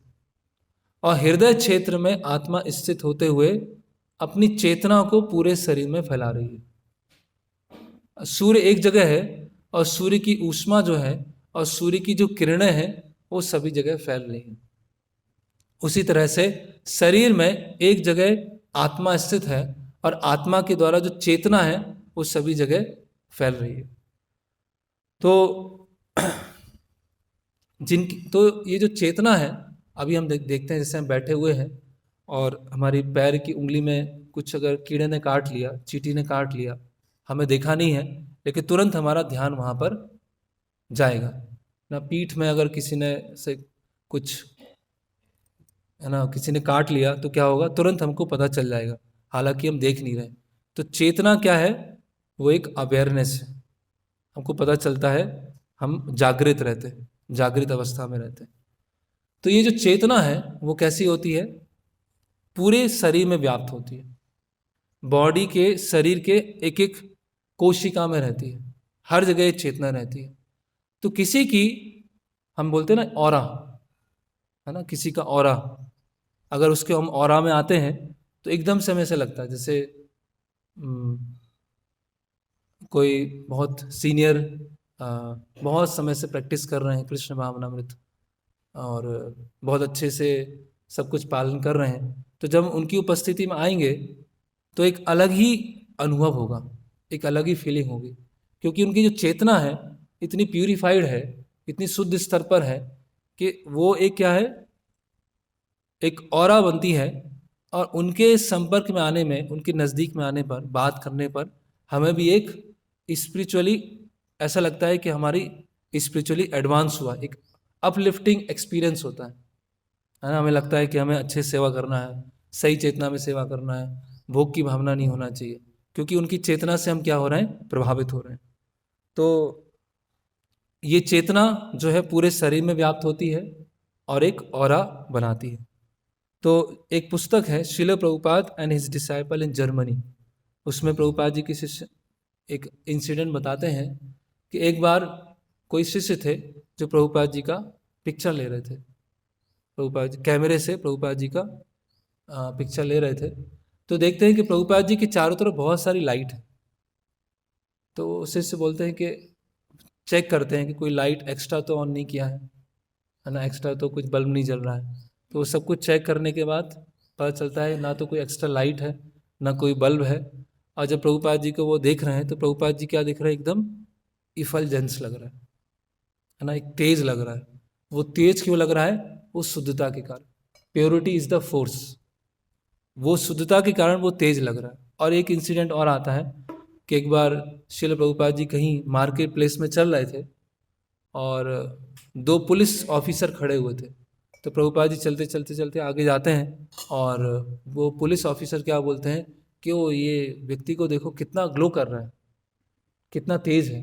और हृदय क्षेत्र में आत्मा स्थित होते हुए अपनी चेतना को पूरे शरीर में फैला रही है। सूर्य एक जगह है और सूर्य की ऊष्मा जो है और सूर्य की जो किरणें हैं वो सभी जगह फैल रही हैं। उसी तरह से शरीर में एक जगह आत्मा स्थित है और आत्मा के द्वारा जो चेतना है वो सभी जगह फैल रही है। तो जिनकी, तो ये जो चेतना है, अभी हम देखते हैं जैसे हम बैठे हुए हैं और हमारी पैर की उंगली में कुछ अगर कीड़े ने काट लिया, चींटी ने काट लिया, हमें देखा नहीं है, लेकिन तुरंत हमारा ध्यान वहाँ पर जाएगा ना। पीठ में अगर किसी ने से कुछ, है ना, किसी ने काट लिया तो क्या होगा, तुरंत हमको पता चल जाएगा, हालांकि हम देख नहीं रहे। तो चेतना क्या है, वो एक अवेयरनेस है, हमको पता चलता है, हम जागृत रहते हैं, जागृत अवस्था में रहते हैं। तो ये जो चेतना है वो कैसी होती है, पूरे शरीर में व्याप्त होती है, बॉडी के, शरीर के एक एक कोशिका में रहती है, हर जगह चेतना रहती है। तो किसी की, हम बोलते हैं ना ऑरा, है ना, किसी का ऑरा, अगर उसके हम ऑरा में आते हैं तो एकदम से हमें ऐसा लगता है जैसे कोई बहुत सीनियर, बहुत समय से प्रैक्टिस कर रहे हैं कृष्ण भावनामृत, और बहुत अच्छे से सब कुछ पालन कर रहे हैं, तो जब उनकी उपस्थिति में आएंगे तो एक अलग ही अनुभव होगा, एक अलग ही फीलिंग होगी, क्योंकि उनकी जो चेतना है इतनी प्यूरिफाइड है, इतनी शुद्ध स्तर पर है कि वो एक क्या है, एक ऑरा बनती है। और उनके संपर्क में आने में, उनके नज़दीक में आने पर, बात करने पर हमें भी एक स्पिरिचुअली ऐसा लगता है कि हमारी स्पिरिचुअली एडवांस हुआ, एक अपलिफ्टिंग एक्सपीरियंस होता है ना। हमें लगता है कि हमें अच्छे से सेवा करना है, सही चेतना में सेवा करना है, भोग की भावना नहीं होना चाहिए, क्योंकि उनकी चेतना से हम क्या हो रहे हैं, प्रभावित हो रहे हैं। तो ये चेतना जो है पूरे शरीर में व्याप्त होती है और एक ऑरा बनाती है। तो एक पुस्तक है शिल Prabhupada and his disciple in Germany, उसमें प्रभुपाद जी की शिष्य एक इंसिडेंट बताते हैं कि एक बार कोई शिष्य थे जो प्रभुपाद जी का पिक्चर ले रहे थे, प्रभुपाद जी कैमरे से प्रभुपाद जी का पिक्चर ले रहे थे। तो देखते हैं कि प्रभुपाद जी के चारों तरफ बहुत सारी लाइट है। तो शिष्य बोलते हैं कि चेक करते हैं कि कोई लाइट एक्स्ट्रा तो ऑन नहीं किया है ना, एक्स्ट्रा तो कुछ बल्ब नहीं जल रहा है। तो वो सब कुछ चेक करने के बाद पता चलता है ना तो कोई एक्स्ट्रा लाइट है, ना कोई बल्ब है। और जब प्रभुपाद जी को वो देख रहे हैं तो प्रभुपाद जी क्या दिख रहा है, एकदम इफलजेंस लग रहा है ना, एक तेज लग रहा है। वो तेज क्यों लग रहा है, वो शुद्धता के कारण, प्योरिटी इज द फोर्स, वो शुद्धता के कारण वो तेज लग रहा है। और एक इंसिडेंट और आता है कि एक बार शिल प्रभुपाद जी कहीं मार्केट प्लेस में चल रहे थे और दो पुलिस ऑफिसर खड़े हुए थे। तो प्रभुपाद जी चलते चलते चलते आगे जाते हैं और वो पुलिस ऑफिसर क्या बोलते हैं कि वो ये व्यक्ति को देखो कितना ग्लो कर रहा है, कितना तेज है।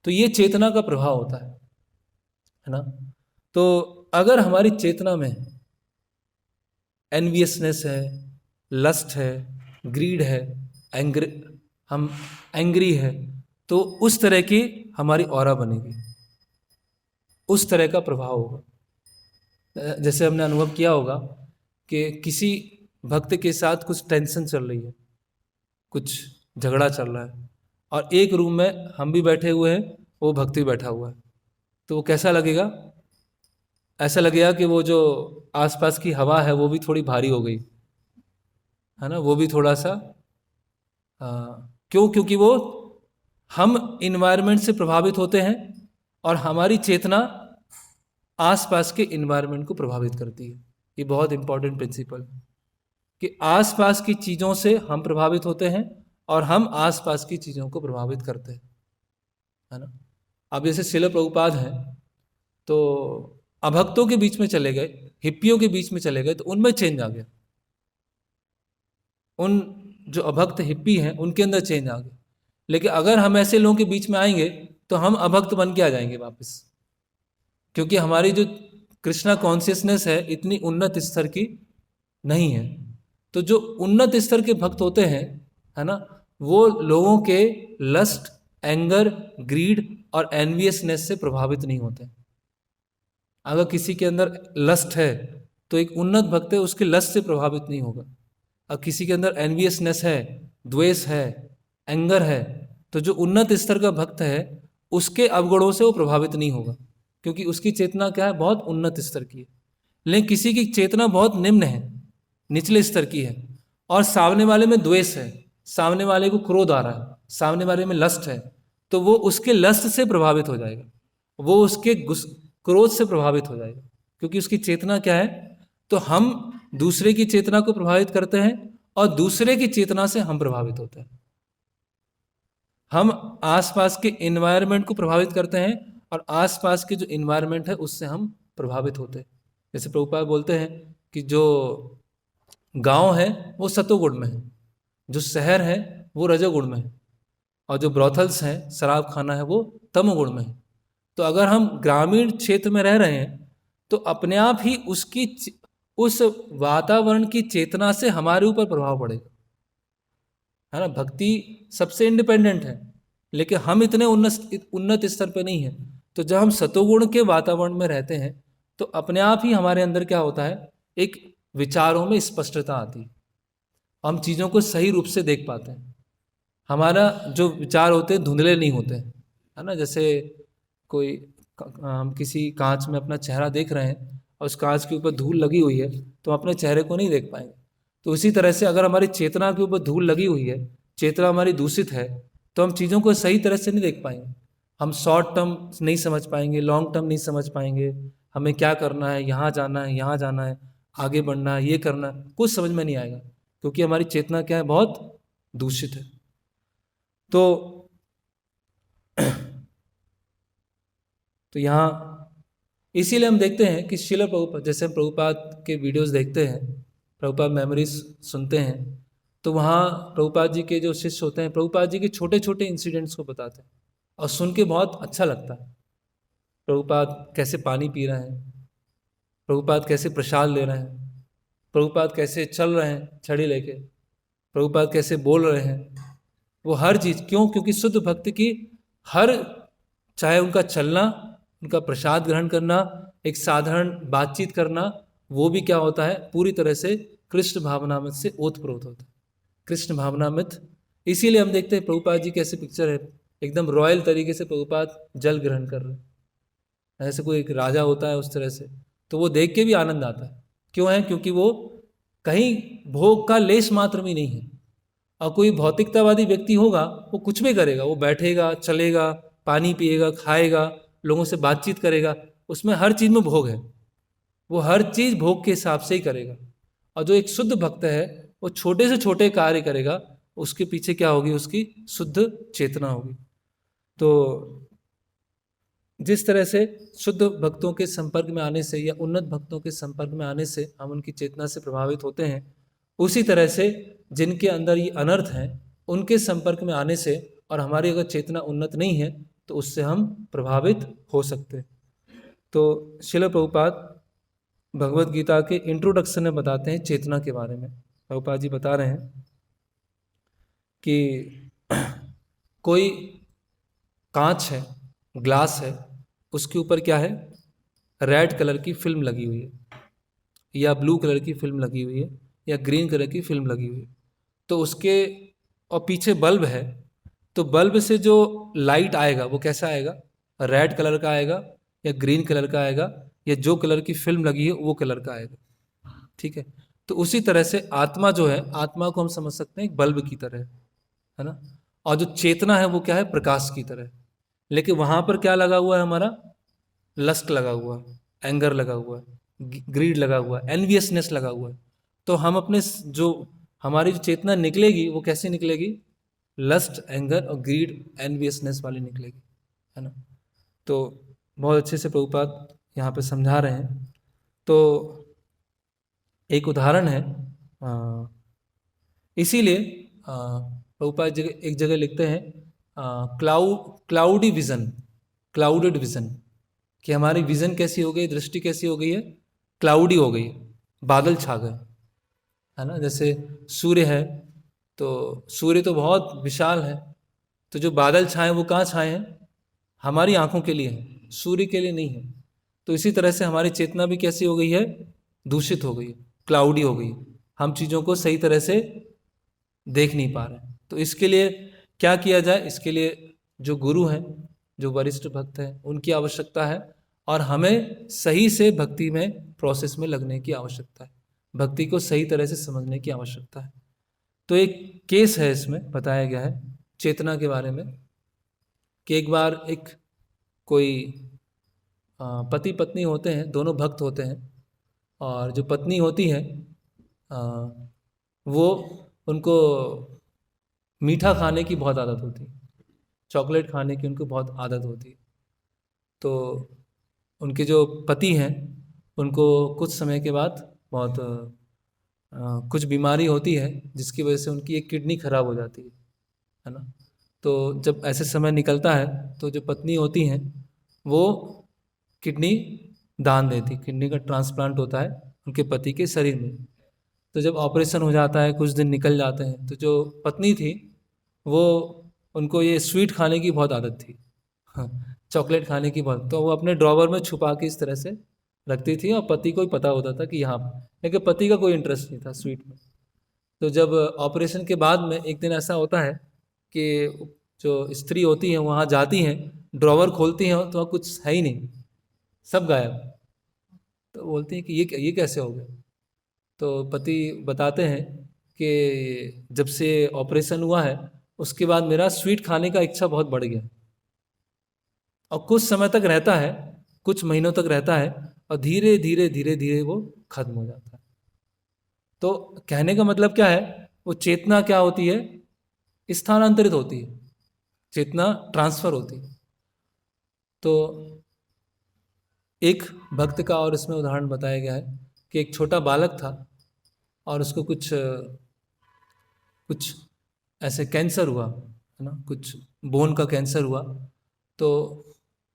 तो ये चेतना का प्रभाव होता है ना। तो अगर हमारी चेतना में एनवियसनेस है, लस्ट है, ग्रीड है, एंग्र हम एंग्री है, तो उस तरह की हमारी ऑरा बनेगी, उस तरह का प्रभाव होगा। जैसे हमने अनुभव किया होगा कि किसी भक्त के साथ कुछ टेंशन चल रही है, कुछ झगड़ा चल रहा है, और एक रूम में हम भी बैठे हुए हैं, वो भक्त भी बैठा हुआ है, तो वो कैसा लगेगा, ऐसा लगेगा कि वो जो आसपास की हवा है वो भी थोड़ी भारी हो गई है ना, वो भी थोड़ा सा क्यों, क्योंकि वो हम इन्वायरमेंट से प्रभावित होते हैं और हमारी चेतना आसपास के इन्वायरमेंट को प्रभावित करती है। ये बहुत इंपॉर्टेंट प्रिंसिपल कि आसपास की चीज़ों से हम प्रभावित होते हैं और हम आसपास की चीज़ों को प्रभावित करते हैं, है ना। अब जैसे शिल प्रभुपाद हैं तो अभक्तों के बीच में चले गए, हिप्पियों के बीच में चले गए, तो उनमें चेंज आ गया, उन जो अभक्त हिप्पी हैं उनके अंदर चेंज आ गया। लेकिन अगर हम ऐसे लोगों के बीच में आएंगे तो हम अभक्त बन के आ जाएंगे वापस, क्योंकि हमारी जो कृष्णा कॉन्शियसनेस है इतनी उन्नत स्तर की नहीं है। तो जो उन्नत स्तर के भक्त होते हैं, है ना, वो लोगों के लस्ट, एंगर, ग्रीड और एनवियसनेस से प्रभावित नहीं होते। अगर किसी के अंदर लस्ट है तो एक उन्नत भक्त है उसके लस्ट से प्रभावित नहीं होगा। अब किसी के अंदर एनवियसनेस है, द्वेष है, एंगर है, तो जो उन्नत स्तर का भक्त है उसके अवगुणों से वो प्रभावित नहीं होगा, क्योंकि उसकी चेतना क्या है, बहुत उन्नत स्तर की है। लेकिन किसी की चेतना बहुत निम्न है, निचले स्तर की है, और सामने वाले में द्वेष है, सामने वाले को क्रोध आ रहा है, सामने वाले में लस्ट है, तो वो उसके लस्ट से प्रभावित हो जाएगा, वो उसके क्रोध से प्रभावित हो जाएगा, क्योंकि उसकी चेतना क्या है। तो हम दूसरे की चेतना को प्रभावित करते हैं और दूसरे की चेतना से हम प्रभावित होते हैं। हम आसपास के इन्वायरमेंट को प्रभावित करते हैं और आसपास के जो इन्वायरमेंट है उससे हम प्रभावित होते हैं। जैसे प्रभुपाद बोलते हैं कि जो गांव है वो सतोगुण में है, जो शहर है वो रजोगुण में है, और जो ब्रॉथल्स हैं, शराब खाना है, वो तमोगुण में है। तो अगर हम ग्रामीण क्षेत्र में रह रहे हैं तो अपने आप ही उसकी उस वातावरण की चेतना से हमारे ऊपर प्रभाव पड़ेगा, है ना। भक्ति सबसे इंडिपेंडेंट है, लेकिन हम इतने उन्नत स्तर पे नहीं है। तो जब हम सतोगुण के वातावरण में रहते हैं तो अपने आप ही हमारे अंदर क्या होता है, एक विचारों में स्पष्टता आती है, हम चीज़ों को सही रूप से देख पाते हैं, हमारा जो विचार होते हैं धुंधले नहीं होते हैं, है ना। जैसे कोई हम किसी कांच में अपना चेहरा देख रहे हैं और उस कांच के ऊपर धूल लगी हुई है तो हम अपने चेहरे को नहीं देख पाएंगे। तो उसी तरह से अगर हमारी चेतना के ऊपर धूल लगी हुई है, चेतना हमारी दूषित है, तो हम चीज़ों को सही तरह से नहीं देख पाएंगे। हम शॉर्ट टर्म नहीं समझ पाएंगे, लॉन्ग टर्म नहीं समझ पाएंगे, हमें क्या करना है, यहाँ जाना है, यहाँ जाना है, आगे बढ़ना है, ये करना है, कुछ समझ में नहीं आएगा, क्योंकि हमारी चेतना क्या है, बहुत दूषित है। तो यहाँ इसीलिए हम देखते हैं कि शिला प्रभुपाद, जैसे हम प्रभुपाद के वीडियोस देखते हैं, प्रभुपाद मेमोरीज सुनते हैं, तो वहाँ प्रभुपाद जी के जो शिष्य होते हैं, प्रभुपाद जी के छोटे छोटे इंसिडेंट्स को बताते हैं और सुन के बहुत अच्छा लगता है। प्रभुपाद कैसे पानी पी रहे हैं, प्रभुपाद कैसे प्रसाद ले रहे हैं, प्रभुपाद कैसे चल रहे हैं छड़ी लेके, प्रभुपाद कैसे बोल रहे हैं, वो हर चीज़ क्यों, क्योंकि शुद्ध भक्त की हर, चाहे उनका चलना, उनका प्रसाद ग्रहण करना, एक साधारण बातचीत करना, वो भी क्या होता है, पूरी तरह से कृष्ण भावनामृत से ओतप्रोत होता है, कृष्ण भावनामृत। इसीलिए हम देखते हैं प्रभुपाद जी कैसे पिक्चर है, एकदम रॉयल तरीके से प्रभुपाद जल ग्रहण कर रहे हैं, ऐसे कोई एक राजा होता है उस तरह से, तो वो देख के भी आनंद आता है। क्यों है, क्योंकि वो कहीं भोग का लेश मात्र भी नहीं है। और कोई भौतिकतावादी व्यक्ति होगा, वो कुछ भी करेगा, वो बैठेगा, चलेगा, पानी पिएगा, खाएगा, लोगों से बातचीत करेगा, उसमें हर चीज़ में भोग है, वो हर चीज़ भोग के हिसाब से ही करेगा। और जो एक शुद्ध भक्त है, वो छोटे से छोटे कार्य करेगा, उसके पीछे क्या होगी, उसकी शुद्ध चेतना होगी। तो जिस तरह से शुद्ध भक्तों के संपर्क में आने से या उन्नत भक्तों के संपर्क में आने से हम उनकी चेतना से प्रभावित होते हैं, उसी तरह से जिनके अंदर ये अनर्थ हैं, उनके संपर्क में आने से और हमारी अगर चेतना उन्नत नहीं है तो उससे हम प्रभावित हो सकते हैं। तो श्रील प्रभुपाद भगवत गीता के इंट्रोडक्शन में बताते हैं चेतना के बारे में। प्रभुपाद जी बता रहे हैं कि कोई कांच है, ग्लास है, उसके ऊपर क्या है, रेड कलर की फिल्म लगी हुई है, या ब्लू कलर की फिल्म लगी हुई है, या ग्रीन कलर की फिल्म लगी हुई है। तो उसके और पीछे बल्ब है, तो बल्ब से जो लाइट आएगा वो कैसा आएगा, रेड कलर का आएगा, या ग्रीन कलर का आएगा, या जो कलर की फिल्म लगी है वो कलर का आएगा। ठीक है, तो उसी तरह से आत्मा जो है, आत्मा को हम समझ सकते हैं एक बल्ब की तरह, है ना। और जो चेतना है वो क्या है, प्रकाश की तरह। लेकिन वहाँ पर क्या लगा हुआ है, हमारा लस्ट लगा हुआ है, एंगर लगा हुआ है, ग्रीड लगा हुआ है, एनवियसनेस लगा हुआ है। तो हम अपने जो हमारी जो चेतना निकलेगी वो कैसे निकलेगी, लस्ट, एंगर और ग्रीड, एनवियसनेस वाली निकलेगी, है ना। तो बहुत अच्छे से प्रभुपाद यहाँ पे समझा रहे हैं। तो एक उदाहरण है, इसीलिए प्रभुपाद एक जगह लिखते हैं क्लाउडी विजन, क्लाउडेड विजन, कि हमारी विजन कैसी हो गई, दृष्टि कैसी हो गई है, क्लाउडी हो गई, बादल छा गए, है ना। जैसे सूर्य है, तो सूर्य तो बहुत विशाल है, तो जो बादल छाए वो कहाँ छाए हैं, हमारी आंखों के लिए हैं, सूर्य के लिए नहीं है। तो इसी तरह से हमारी चेतना भी कैसी हो गई है, दूषित हो गई, क्लाउडी हो गई, हम चीज़ों को सही तरह से देख नहीं पा रहे। तो इसके लिए क्या किया जाए, इसके लिए जो गुरु हैं, जो वरिष्ठ भक्त हैं, उनकी आवश्यकता है, और हमें सही से भक्ति में प्रोसेस में लगने की आवश्यकता है, भक्ति को सही तरह से समझने की आवश्यकता है। तो एक केस है इसमें बताया गया है चेतना के बारे में, कि एक बार एक कोई पति पत्नी होते हैं, दोनों भक्त होते हैं, और जो पत्नी होती है वो, उनको मीठा खाने की बहुत आदत होती है, चॉकलेट खाने की उनको बहुत आदत होती है। तो उनके जो पति हैं, उनको कुछ समय के बाद बहुत कुछ बीमारी होती है, जिसकी वजह से उनकी एक किडनी खराब हो जाती है ना। तो जब ऐसे समय निकलता है, तो जो पत्नी होती हैं वो किडनी दान देती, किडनी का ट्रांसप्लांट होता है उनके पति के शरीर में। तो जब ऑपरेशन हो जाता है, कुछ दिन निकल जाते हैं, तो जो पत्नी थी वो, उनको ये स्वीट खाने की बहुत आदत थी, हाँ, चॉकलेट खाने की बहुत, तो वो अपने ड्रॉवर में छुपा के इस तरह से रखती थी, और पति को ही पता होता था कि यहाँ, लेकिन पति का कोई इंटरेस्ट नहीं था स्वीट में। तो जब ऑपरेशन के बाद में एक दिन ऐसा होता है कि जो स्त्री होती हैं वहाँ जाती हैं, ड्रॉवर खोलती हैं तो वहाँ कुछ है ही नहीं, सब गायब। तो बोलते हैं कि ये कैसे हो गया। तो पति बताते हैं कि जब से ऑपरेशन हुआ है उसके बाद मेरा स्वीट खाने का इच्छा बहुत बढ़ गया, और कुछ समय तक रहता है, कुछ महीनों तक रहता है, और धीरे धीरे धीरे धीरे वो खत्म हो जाता है। तो कहने का मतलब क्या है, वो चेतना क्या होती है, स्थानांतरित होती है, चेतना ट्रांसफर होती है। तो एक भक्त का और इसमें उदाहरण बताया गया है कि एक छोटा बालक था और उसको कुछ ऐसे कैंसर हुआ है ना, कुछ बोन का कैंसर हुआ। तो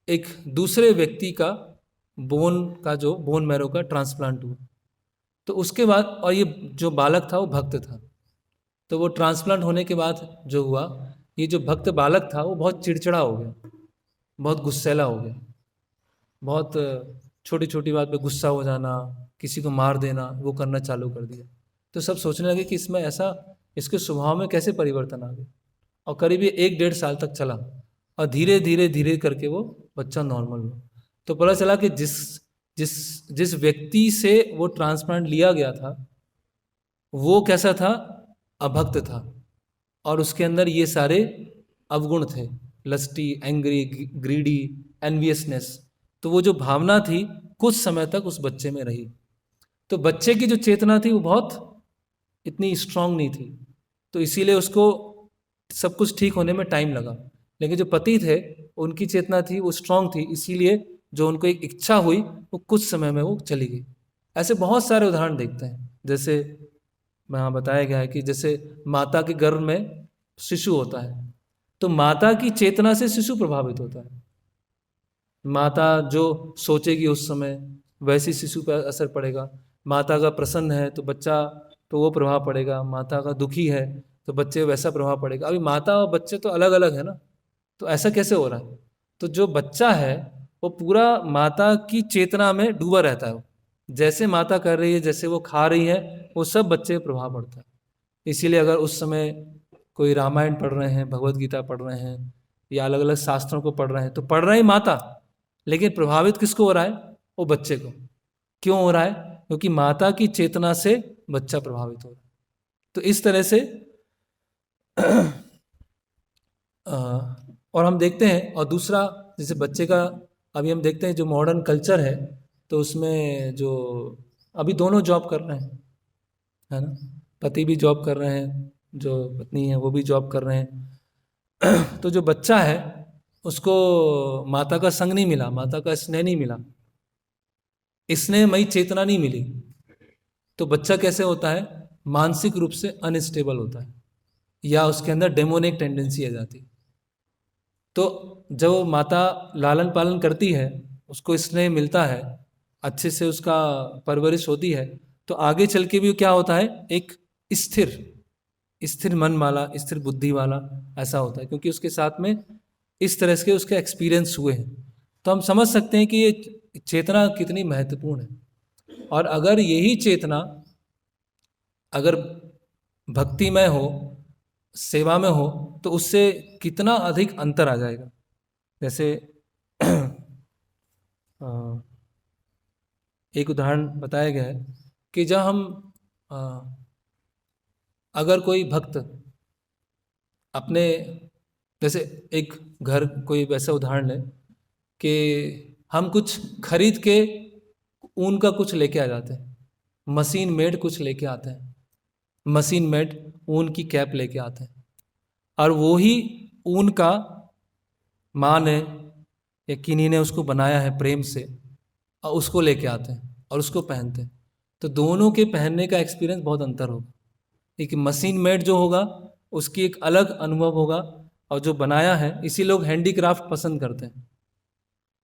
एक दूसरे व्यक्ति का बोन का जो बोन मैरो का ट्रांसप्लांट हुआ। तो उसके बाद, और ये जो बालक था वो भक्त था, तो वो ट्रांसप्लांट होने के बाद जो हुआ, ये जो भक्त बालक था वो बहुत चिड़चिड़ा हो गया, बहुत गुस्सैला हो गया, बहुत छोटी छोटी बात पे गुस्सा हो जाना, किसी को मार देना, वो करना चालू कर दिया। तो सब सोचने लगे कि इसमें ऐसा, इसके स्वभाव में कैसे परिवर्तन आ गया। और करीब ये 1-1.5 साल तक चला, और धीरे धीरे धीरे करके वो बच्चा नॉर्मल हुआ। तो पता चला कि जिस जिस जिस व्यक्ति से वो ट्रांसप्लांट लिया गया था वो कैसा था, अभक्त था, और उसके अंदर ये सारे अवगुण थे, लस्टी, एंग्री, ग्रीडी, एनवियसनेस। तो वो जो भावना थी कुछ समय तक उस बच्चे में रही। तो बच्चे की जो चेतना थी वो बहुत इतनी स्ट्रांग नहीं थी, तो इसीलिए उसको सब कुछ ठीक होने में टाइम लगा। लेकिन जो पति थे उनकी चेतना थी वो स्ट्रांग थी, इसीलिए जो उनको एक इच्छा हुई वो कुछ समय में वो चली गई। ऐसे बहुत सारे उदाहरण देखते हैं, जैसे वहाँ बताया गया है कि जैसे माता के गर्भ में शिशु होता है, तो माता की चेतना से शिशु प्रभावित होता है। माता जो सोचेगी उस समय वैसे शिशु पर असर पड़ेगा। माता का प्रसन्न है तो बच्चा तो वो प्रभाव पड़ेगा, माता का दुखी है तो बच्चे वैसा प्रभाव पड़ेगा। अभी माता और बच्चे तो अलग अलग है ना, तो ऐसा कैसे हो रहा है। तो जो बच्चा है वो पूरा माता की चेतना में डूबा रहता है, जैसे माता कर रही है, जैसे वो खा रही है, वो सब बच्चे पे प्रभाव पड़ता है। इसीलिए अगर उस समय कोई रामायण पढ़ रहे हैं, भगवत गीता पढ़ रहे हैं, या अलग अलग शास्त्रों को पढ़ रहे हैं, तो पढ़ रहे हैं माता, लेकिन प्रभावित किसको हो रहा है, वो बच्चे को। क्यों हो रहा है, क्योंकि माता की चेतना से बच्चा प्रभावित हो रहा है। तो इस तरह से और हम देखते हैं, और दूसरा जैसे बच्चे का, अभी हम देखते हैं जो मॉडर्न कल्चर है, तो उसमें जो अभी दोनों जॉब कर रहे हैं, है ना, पति भी जॉब कर रहे हैं, जो पत्नी है वो भी जॉब कर रहे हैं। तो जो बच्चा है उसको माता का संग नहीं मिला, माता का स्नेह नहीं मिला, स्नेहमयी चेतना नहीं मिली, तो बच्चा कैसे होता है, मानसिक रूप से अनस्टेबल होता है, या उसके अंदर डेमोनिक टेंडेंसी आ जाती है। तो जब माता लालन पालन करती है, उसको स्नेह मिलता है, अच्छे से उसका परवरिश होती है, तो आगे चल के भी क्या होता है, एक स्थिर स्थिर मन वाला, स्थिर बुद्धि वाला ऐसा होता है, क्योंकि उसके साथ में इस तरह के उसके एक्सपीरियंस हुए हैं। तो हम समझ सकते हैं कि ये चेतना कितनी महत्वपूर्ण है। और अगर यही चेतना अगर भक्तिमय हो, सेवा में हो, तो उससे कितना अधिक अंतर आ जाएगा। जैसे अ, एक उदाहरण बताया गया है कि जब हम अ, अगर कोई भक्त अपने, जैसे एक घर, कोई वैसा उदाहरण है कि हम कुछ खरीद के ऊन का कुछ लेके आ जाते हैं, मशीन मेड कुछ लेके आते हैं, मशीन मेड ऊन की कैप लेके आते हैं, और वो ही ऊन का माँ ने या किन्हीं ने उसको बनाया है प्रेम से, और उसको लेके आते हैं और उसको पहनते हैं। तो दोनों के पहनने का एक्सपीरियंस बहुत अंतर होगा। एक मशीन मेड जो होगा उसकी एक अलग अनुभव होगा, और जो बनाया है, इसी लोग हैंडीक्राफ्ट पसंद करते हैं।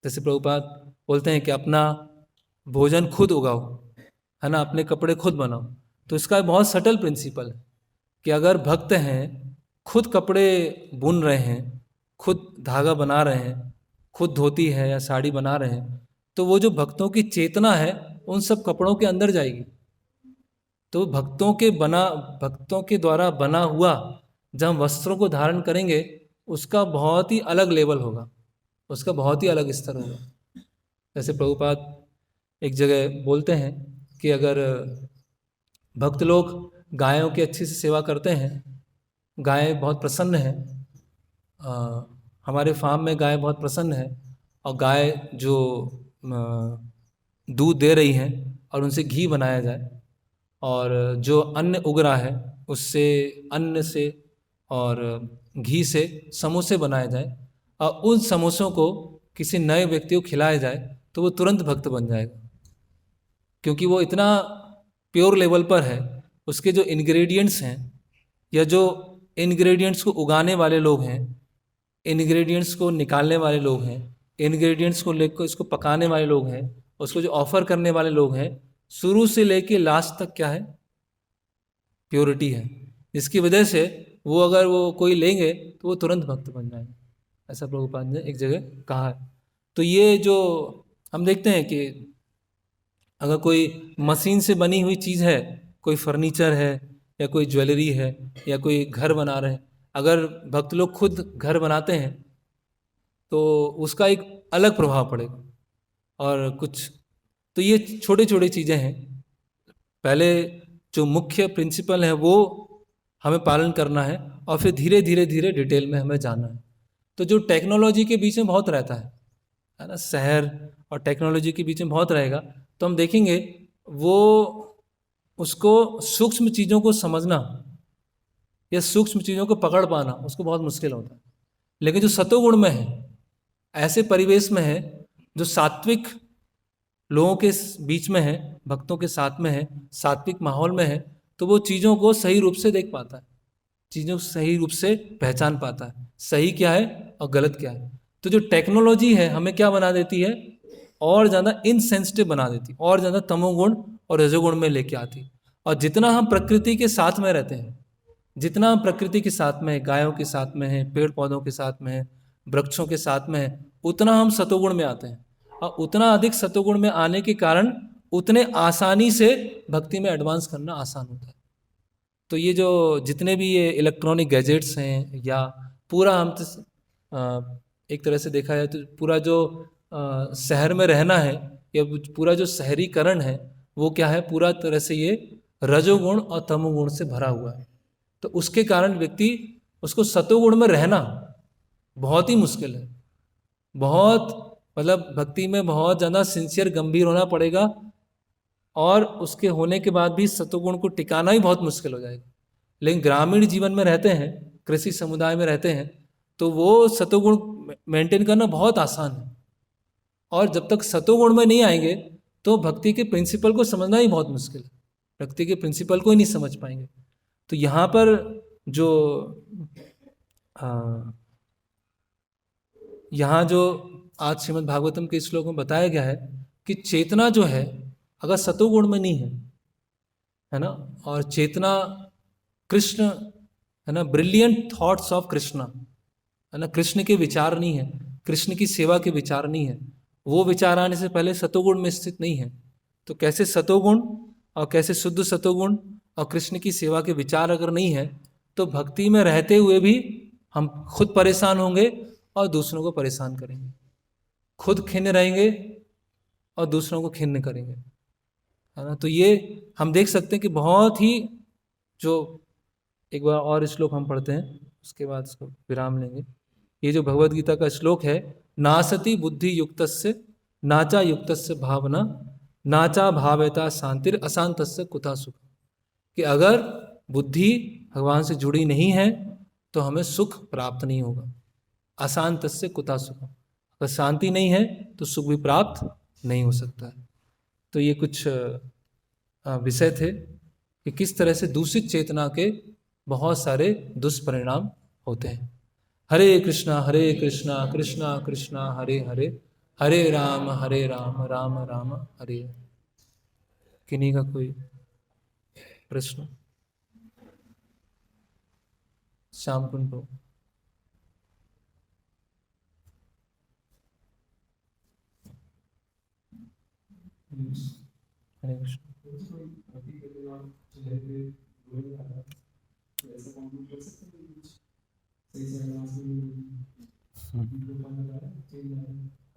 जैसे प्रभुपाद बोलते हैं कि अपना भोजन खुद उगाओ, है ना, अपने कपड़े खुद बनाओ। तो इसका बहुत सटल प्रिंसिपल है कि अगर भक्त हैं, खुद कपड़े बुन रहे हैं, खुद धागा बना रहे हैं, खुद धोती है या साड़ी बना रहे हैं, तो वो जो भक्तों की चेतना है उन सब कपड़ों के अंदर जाएगी। तो भक्तों के द्वारा बना हुआ जब हम वस्त्रों को धारण करेंगे, उसका बहुत ही अलग लेवल होगा, उसका बहुत ही अलग स्तर होगा। जैसे प्रभुपाद एक जगह बोलते हैं कि अगर भक्त लोग गायों की अच्छी से सेवा करते हैं, गाय बहुत प्रसन्न है, हमारे फार्म में गाय बहुत प्रसन्न है, और गाय जो दूध दे रही हैं और उनसे घी बनाया जाए, और जो अन्न उग रहा है उससे, अन्न से और घी से समोसे बनाए जाए, और उन समोसों को किसी नए व्यक्ति को खिलाया जाए, तो वो तुरंत भक्त बन जाएगा, क्योंकि वो इतना प्योर लेवल पर है। उसके जो इंग्रेडिएंट्स हैं, या जो इंग्रेडिएंट्स को उगाने वाले लोग हैं, इंग्रेडिएंट्स को निकालने वाले लोग हैं, इंग्रेडिएंट्स को लेकर इसको पकाने वाले लोग हैं, उसको जो ऑफर करने वाले लोग हैं, शुरू से लेके लास्ट तक क्या है, प्योरिटी है, जिसकी वजह से वो अगर वो कोई लेंगे तो वो तुरंत भक्त बन जाएंगे, ऐसा प्रभुपाद ने एक जगह कहा है। तो ये जो हम देखते हैं कि अगर कोई मशीन से बनी हुई चीज़ है, कोई फर्नीचर है, या कोई ज्वेलरी है, या कोई घर बना रहे हैं, अगर भक्त लोग खुद घर बनाते हैं तो उसका एक अलग प्रभाव पड़ेगा। और कुछ तो ये छोटे छोटे चीज़ें हैं, पहले जो मुख्य प्रिंसिपल है वो हमें पालन करना है, और फिर धीरे धीरे धीरे डिटेल में हमें जानना है। तो जो टेक्नोलॉजी के बीच में बहुत रहता है ना, शहर और टेक्नोलॉजी के बीच में बहुत रहेगा, तो हम देखेंगे वो उसको सूक्ष्म चीज़ों को समझना या सूक्ष्म चीज़ों को पकड़ पाना उसको बहुत मुश्किल होता है। लेकिन जो सतोगुण में है, ऐसे परिवेश में है, जो सात्विक लोगों के बीच में है, भक्तों के साथ में है, सात्विक माहौल में है, तो वो चीज़ों को सही रूप से देख पाता है, चीज़ों को सही रूप से पहचान पाता है, सही क्या है और गलत क्या है। तो जो टेक्नोलॉजी है हमें क्या बना देती है, और ज़्यादा इनसेंसिटिव बना देती, और ज़्यादा तमोगुण और रजोगुण में लेके आती। और जितना हम प्रकृति के साथ में रहते हैं, जितना हम प्रकृति के साथ में, गायों के साथ में है, पेड़ पौधों के साथ में है, वृक्षों के साथ में है, उतना हम सतोगुण में आते हैं, और उतना अधिक सतोगुण में आने के कारण उतने आसानी से भक्ति में एडवांस करना आसान होता है। तो ये जो जितने भी ये इलेक्ट्रॉनिक गैजेट्स हैं, या पूरा हम एक तरह से देखा जाए तो पूरा जो शहर में रहना है, या पूरा जो शहरीकरण है, वो क्या है, पूरा तरह से ये रजोगुण और तमोगुण से भरा हुआ है। तो उसके कारण व्यक्ति, उसको सतोगुण में रहना बहुत ही मुश्किल है, बहुत, मतलब भक्ति में बहुत ज़्यादा सिंसियर गंभीर होना पड़ेगा, और उसके होने के बाद भी सतोगुण को टिकाना ही बहुत मुश्किल हो जाएगा। लेकिन ग्रामीण जीवन में रहते हैं, कृषि समुदाय में रहते हैं, तो वो सतोगुण मेंटेन करना बहुत आसान है। और जब तक सतोगुण में नहीं आएंगे तो भक्ति के प्रिंसिपल को समझना ही बहुत मुश्किल है, भक्ति के प्रिंसिपल को ही नहीं समझ पाएंगे। तो यहाँ पर जो यहाँ जो आज श्रीमद् भागवतम के श्लोक में बताया गया है कि चेतना जो है अगर सतोगुण में नहीं है ना, और चेतना कृष्ण है ना, ब्रिलियंट थॉट्स ऑफ कृष्णा है ना, कृष्ण के विचार नहीं है, कृष्ण की सेवा के विचार नहीं है, वो विचार आने से पहले सतोगुण में स्थित नहीं है। तो कैसे सतोगुण, और कैसे शुद्ध सतोगुण और कृष्ण की सेवा के विचार अगर नहीं है, तो भक्ति में रहते हुए भी हम खुद परेशान होंगे और दूसरों को परेशान करेंगे, खुद खिन्न रहेंगे और दूसरों को खिन्न करेंगे, है ना। तो ये हम देख सकते हैं कि बहुत ही, जो एक बार और श्लोक हम पढ़ते हैं उसके बाद इसको विराम लेंगे। ये जो भगवत गीता का श्लोक है, नासति बुद्धि युक्तस्य नाचा युक्तस्य भावना नाचा भावयता शांतिर अशांतस्य कुतः सुख। कि अगर बुद्धि भगवान से जुड़ी नहीं है तो हमें सुख प्राप्त नहीं होगा, अशांतस्य कुतः सुख, अगर शांति नहीं है तो सुख भी प्राप्त नहीं हो सकता है। तो ये कुछ विषय थे कि किस तरह से दूषित चेतना के बहुत सारे दुष्परिणाम होते हैं। हरे कृष्णा कृष्णा कृष्णा हरे हरे, हरे राम राम राम हरे हरे। किन्हीं का कोई प्रश्न? श्याम कुंड हो। हरे कृष्ण।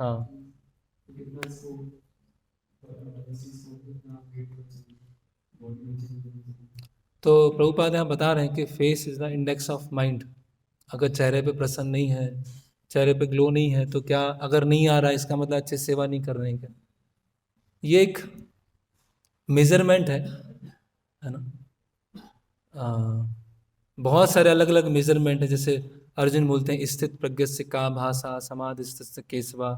हाँ, तो प्रभुपाद यहाँ बता रहे हैं कि face is the index of mind. अगर चेहरे पे प्रसन्न नहीं है, चेहरे पे ग्लो नहीं है, तो क्या, अगर नहीं आ रहा है इसका मतलब अच्छे से सेवा नहीं कर रहे हैं क्या? ये एक मेजरमेंट है ना। बहुत सारे अलग अलग मेजरमेंट है। जैसे अर्जुन बोलते हैं स्थित प्रज्ञस्य का भाषा समाधिस्थ केशवा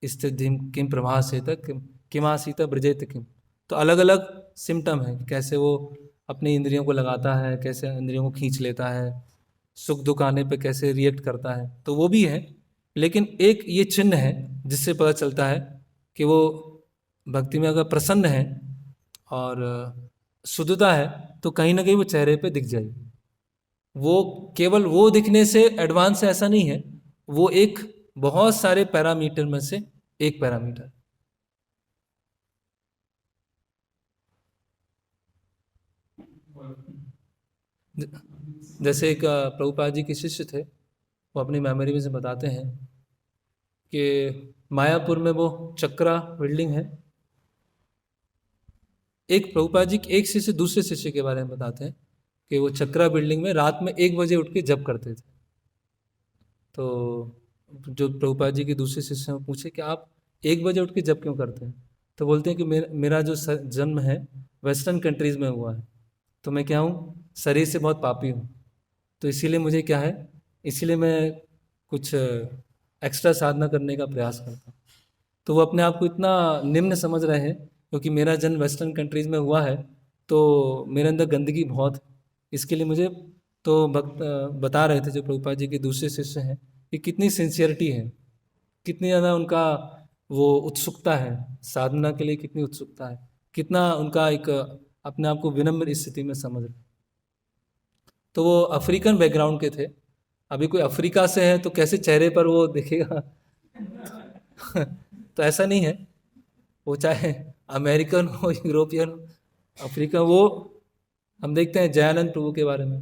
स्थित धीम किम प्रभासेत किम किमासीत ब्रजेत किम। तो अलग अलग सिम्टम है कि कैसे वो अपनी इंद्रियों को लगाता है, कैसे इंद्रियों को खींच लेता है, सुख दुख आने पे कैसे रिएक्ट करता है, तो वो भी है। लेकिन एक ये चिन्ह है जिससे पता चलता है कि वो भक्ति में अगर प्रसन्न है और शुद्धता है, तो कहीं ना कहीं वो चेहरे पे दिख जाएगी। वो केवल वो दिखने से एडवांस ऐसा नहीं है, वो एक बहुत सारे पैरामीटर में से एक पैरामीटर। जैसे एक प्रभुपाद जी के शिष्य थे, वो अपनी मेमोरी में से बताते हैं कि मायापुर में वो चक्रा बिल्डिंग है। एक प्रभुपाद जी एक शिष्य दूसरे शिष्य के बारे में बताते हैं कि वो चक्रा बिल्डिंग में रात में 1 बजे उठ के जप करते थे। तो जो प्रभुपाद जी के दूसरे शिष्य हैं पूछे कि आप 1 बजे उठ के जप क्यों करते हैं? तो बोलते हैं कि मेरा जो जन्म है वेस्टर्न कंट्रीज़ में हुआ है, तो मैं क्या हूँ, शरीर से बहुत पापी हूँ, तो इसीलिए मुझे क्या है, इसीलिए मैं कुछ एक्स्ट्रा साधना करने का प्रयास करता हूँ। तो वो अपने आप को इतना निम्न समझ रहे हैं क्योंकि मेरा जन्म वेस्टर्न कंट्रीज़ में हुआ है, तो मेरे अंदर गंदगी बहुत है, इसके लिए मुझे। तो भक्त बता रहे थे जो प्रभुपाद जी के दूसरे शिष्य हैं कि कितनी सिंसियरिटी है, कितनी ज़्यादा उनका वो उत्सुकता है साधना के लिए, कितनी उत्सुकता है, कितना उनका एक अपने आप को विनम्र स्थिति में समझ रहे। तो वो अफ्रीकन बैकग्राउंड के थे। अभी कोई अफ्रीका से है तो कैसे चेहरे पर वो दिखेगा तो ऐसा नहीं है, वो चाहे अमेरिकन हो, यूरोपियन हो, अफ्रीका, वो हम देखते हैं जयानंद प्रभु के बारे में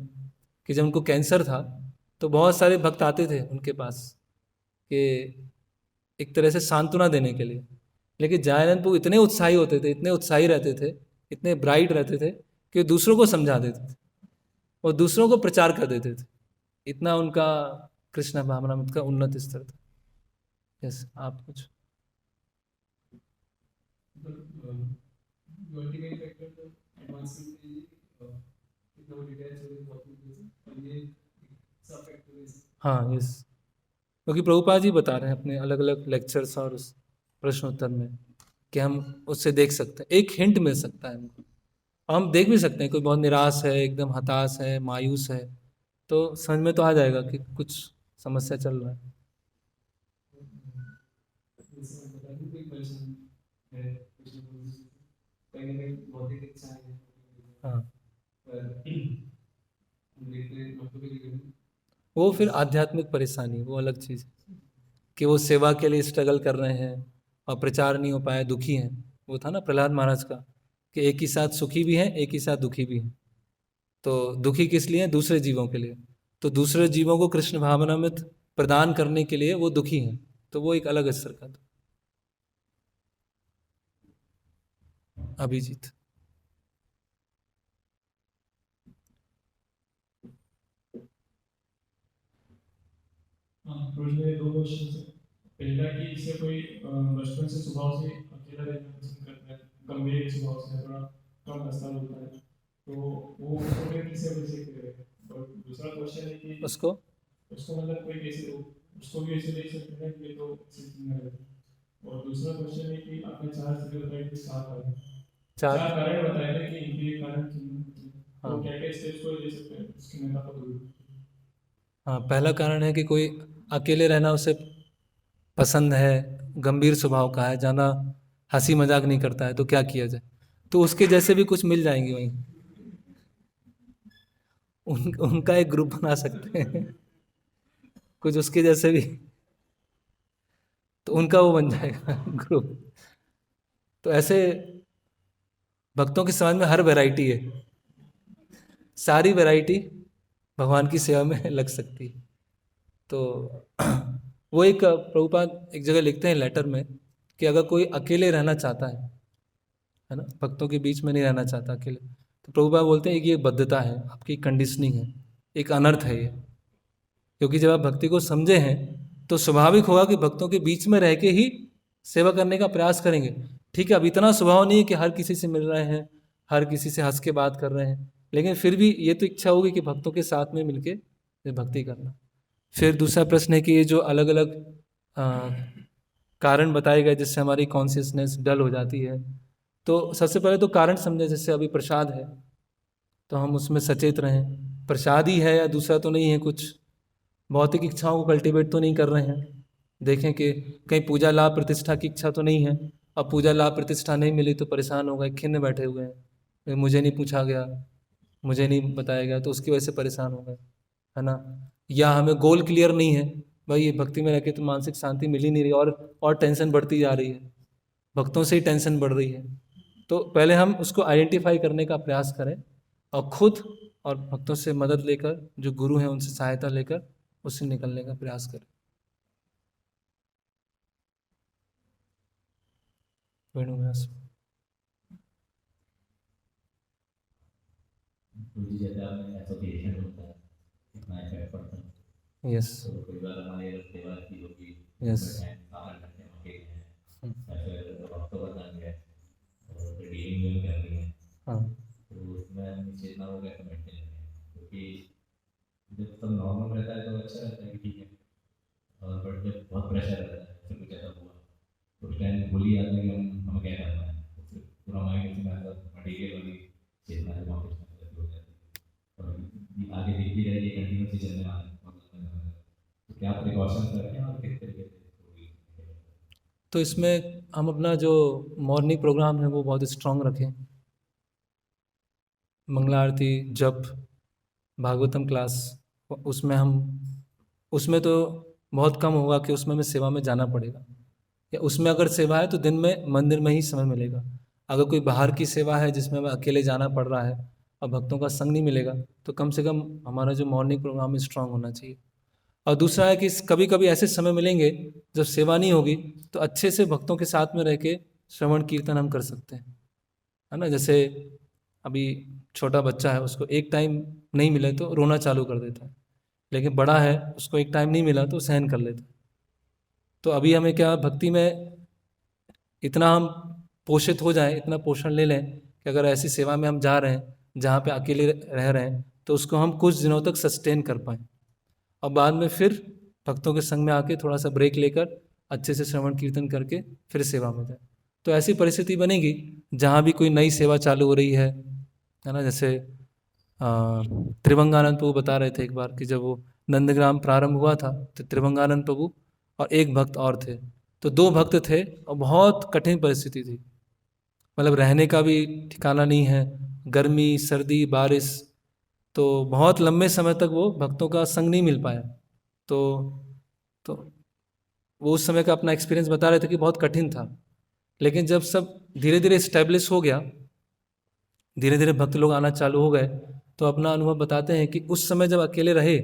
कि जब उनको कैंसर था तो बहुत सारे भक्त आते थे उनके पास कि एक तरह से सांत्वना देने के लिए। लेकिन जयानंद प्रभु इतने उत्साही होते थे, इतने उत्साही रहते थे, इतने ब्राइट रहते थे कि दूसरों को समझा देते थे और दूसरों को प्रचार कर देते थे। इतना उनका कृष्ण भावनामृत का उन्नत स्तर था। यस, आप कुछ। हाँ, यस, क्योंकि प्रभुपाद जी बता रहे हैं अपने अलग अलग लेक्चर्स और उस प्रश्नोत्तर में कि हम उससे देख सकते हैं, एक हिंट मिल सकता है हमको। और हम देख भी सकते हैं कोई बहुत निराश है, एकदम हताश है, मायूस है, तो समझ में तो आ जाएगा कि कुछ समस्या चल रहा है। हाँ, वो फिर आध्यात्मिक परेशानी, वो अलग चीज़ है कि वो सेवा के लिए स्ट्रगल कर रहे हैं और प्रचार नहीं हो पाया, दुखी हैं। वो था ना प्रहलाद महाराज का कि एक ही साथ सुखी भी हैं, एक ही साथ दुखी भी हैं। तो दुखी किस लिए हैं? दूसरे जीवों के लिए। तो दूसरे जीवों को कृष्ण भावनामृत प्रदान करने के लिए वो दुखी हैं, तो वो एक अलग स्तर का था। अभिजीत। हाँ, तो मेरे दो क्वेश्चन है। पहला कि इसे कोई बचपन से स्वभाव से अकेला रहना पसंद करता है, गंभीर स्वभाव से थोड़ा कम हंसता बोलता है, तो वो उसको फिर किसे वजह से करेगा। और दूसरा क्वेश्चन है कि उसको उसको मतलब कोई कैसे उसको भी ऐसे देख सकते हैं कि ये तो सिर्फ नहीं है। और दूसरा क्वेश्चन है कि आपने चार चीजें बताई कि सात है, चार। चार कारण बताए थे कि इनके कारण हाँ, तो क्या क्या स्टेप्स को ले सकते हैं उसकी मेहनत को दूर। हाँ, पहला कारण है कि कोई अकेले रहना उसे पसंद है, गंभीर स्वभाव का है, ज़्यादा हंसी मजाक नहीं करता है, तो क्या किया जाए? तो उसके जैसे भी कुछ मिल जाएंगे वहीं, उनका एक ग्रुप बना सकते हैं कुछ उसके जैसे भी, तो उनका वो बन जाएगा ग्रुप। तो ऐसे भक्तों के समाज में हर वैरायटी है, सारी वैरायटी भगवान की सेवा में लग सकती है। तो वो एक प्रभुपाद एक जगह लिखते हैं लेटर में कि अगर कोई अकेले रहना चाहता है है ना, भक्तों के बीच में नहीं रहना चाहता अकेले। तो प्रभुपाद बोलते हैं कि ये बद्धता है, आपकी कंडीशनिंग है, एक अनर्थ है ये। क्योंकि जब आप भक्ति को समझे हैं तो स्वाभाविक होगा कि भक्तों के बीच में रह के ही सेवा करने का प्रयास करेंगे। ठीक है, अब इतना स्वभाव नहीं है कि हर किसी से मिल रहे हैं, हर किसी से हंस के बात कर रहे हैं, लेकिन फिर भी ये तो इच्छा होगी कि भक्तों के साथ में मिलके भक्ति करना। फिर दूसरा प्रश्न है कि ये जो अलग अलग कारण बताए गए जिससे हमारी कॉन्शियसनेस डल हो जाती है, तो सबसे पहले तो कारण समझे। जैसे अभी प्रसाद है तो हम उसमें सचेत रहें, प्रसाद ही है या दूसरा तो नहीं है कुछ, भौतिक इच्छाओं को कल्टीवेट तो नहीं कर रहे हैं। देखें कि कहीं पूजा लाभ प्रतिष्ठा की इच्छा तो नहीं है। अब पूजा लाभ प्रतिष्ठा नहीं मिली तो परेशान हो गए, खिन्न बैठे हुए हैं, मुझे नहीं पूछा गया, मुझे नहीं बताया गया, तो उसकी वजह से परेशान हो गए, है ना। या हमें गोल क्लियर नहीं है, भाई ये भक्ति में रह के तो मानसिक शांति मिल ही नहीं रही, और टेंशन बढ़ती जा रही है, भक्तों से ही टेंशन बढ़ रही है। तो पहले हम उसको आइडेंटिफाई करने का प्रयास करें और खुद और भक्तों से मदद लेकर, जो गुरु हैं उनसे सहायता लेकर उससे निकलने का प्रयास करें। वेणुव्यास। मुझे जैसे आपने एसोसिएशन होता है कितना इफेक्ट पड़ता है। यस तो कई बार हमारे सेवा की होगी, यस सामान करते हैं अकेले हैं, या फिर वक्त बतानी है और डीलिंग में करनी है, हाँ तो उसमें हम चेतना को कैसे मेंटेन करें? क्योंकि जब सब नॉर्मल रहता है तो अच्छा रहता है कि ठीक है, और बट जब बहुत प्रेशर रहता है फिर कुछ ऐसा हुआ तो उस टाइम भूल ही जाते हैं कि हम हमें क्या करना है, तो फिर पूरा माइंड उसमें ऐसा मटीरियल वाली चेतना से वापस हो जाती है और आगे दिखती रहेगी कंटिन्यूसली चलने वाला है। तो क्या प्रिकॉशंस रखें और किस तरीके से तो इसमें हम अपना जो मॉर्निंग प्रोग्राम है वो बहुत स्ट्रांग रखें। मंगला आरती, जप, भागवतम क्लास, उसमें तो बहुत कम होगा कि उसमें हमें सेवा में जाना पड़ेगा, या उसमें अगर सेवा है तो दिन में मंदिर में ही समय मिलेगा। अगर कोई बाहर की सेवा है जिसमें हमें अकेले जाना पड़ रहा है और भक्तों का संग नहीं मिलेगा, तो कम से कम हमारा जो मॉर्निंग प्रोग्राम है स्ट्रांग होना चाहिए। और दूसरा है कि कभी कभी ऐसे समय मिलेंगे जब सेवा नहीं होगी तो अच्छे से भक्तों के साथ में रह के श्रवण कीर्तन हम कर सकते हैं, है ना। जैसे अभी छोटा बच्चा है, उसको एक टाइम नहीं मिले तो रोना चालू कर देता है, लेकिन बड़ा है उसको एक टाइम नहीं मिला तो सहन कर लेता है। तो अभी हमें क्या भक्ति में इतना हम पोषित हो जाएं, इतना पोषण ले लें कि अगर ऐसी सेवा में हम जा रहे हैं जहाँ पे अकेले रह रहे हैं तो उसको हम कुछ दिनों तक सस्टेन कर पाएँ, और बाद में फिर भक्तों के संग में आके थोड़ा सा ब्रेक लेकर अच्छे से श्रवण कीर्तन करके फिर सेवा में जाए। तो ऐसी परिस्थिति बनेगी जहाँ भी कोई नई सेवा चालू हो रही है ना। जैसे त्रिभंगानंद प्रभु बता रहे थे एक बार कि जब वो नंदग्राम प्रारंभ हुआ था तो त्रिभंगानंद प्रभु और एक भक्त और थे, तो दो भक्त थे और बहुत कठिन परिस्थिति थी, मतलब रहने का भी ठिकाना नहीं है, गर्मी सर्दी बारिश, तो बहुत लंबे समय तक वो भक्तों का संग नहीं मिल पाया। तो तो वो उस समय का अपना एक्सपीरियंस बता रहे थे कि बहुत कठिन था। लेकिन जब सब धीरे धीरे इस्टेब्लिश हो गया, धीरे धीरे भक्त लोग आना चालू हो गए, तो अपना अनुभव बताते हैं कि उस समय जब अकेले रहे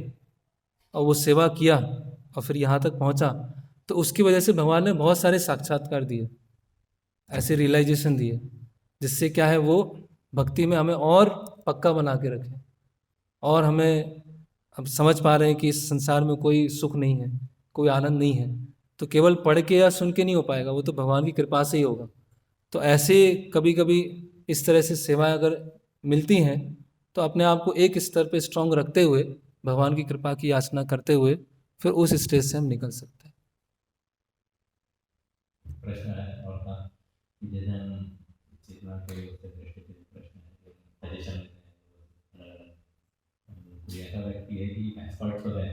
और वो सेवा किया और फिर यहाँ तक पहुँचा, तो उसकी वजह से भगवान ने बहुत सारे साक्षात्कार दिए, ऐसे रियलाइजेशन दिए, जिससे क्या है वो भक्ति में हमें और पक्का बना के रखे, और हमें अब समझ पा रहे हैं कि इस संसार में कोई सुख नहीं है, कोई आनंद नहीं है। तो केवल पढ़ के या सुन के नहीं हो पाएगा, वो तो भगवान की कृपा से ही होगा। तो ऐसे कभी कभी इस तरह से सेवाएं अगर मिलती हैं तो अपने आप को एक स्तर पे स्ट्रांग रखते हुए, भगवान की कृपा की याचना करते हुए फिर उस स्टेज से हम निकल सकते हैं। प्रश्न है और था कि जैसे हम चेतना के दृष्टिकोण प्रश्न है सजेशन कोई ऐसा व्यक्ति है कि एक्सपर्ट तो है,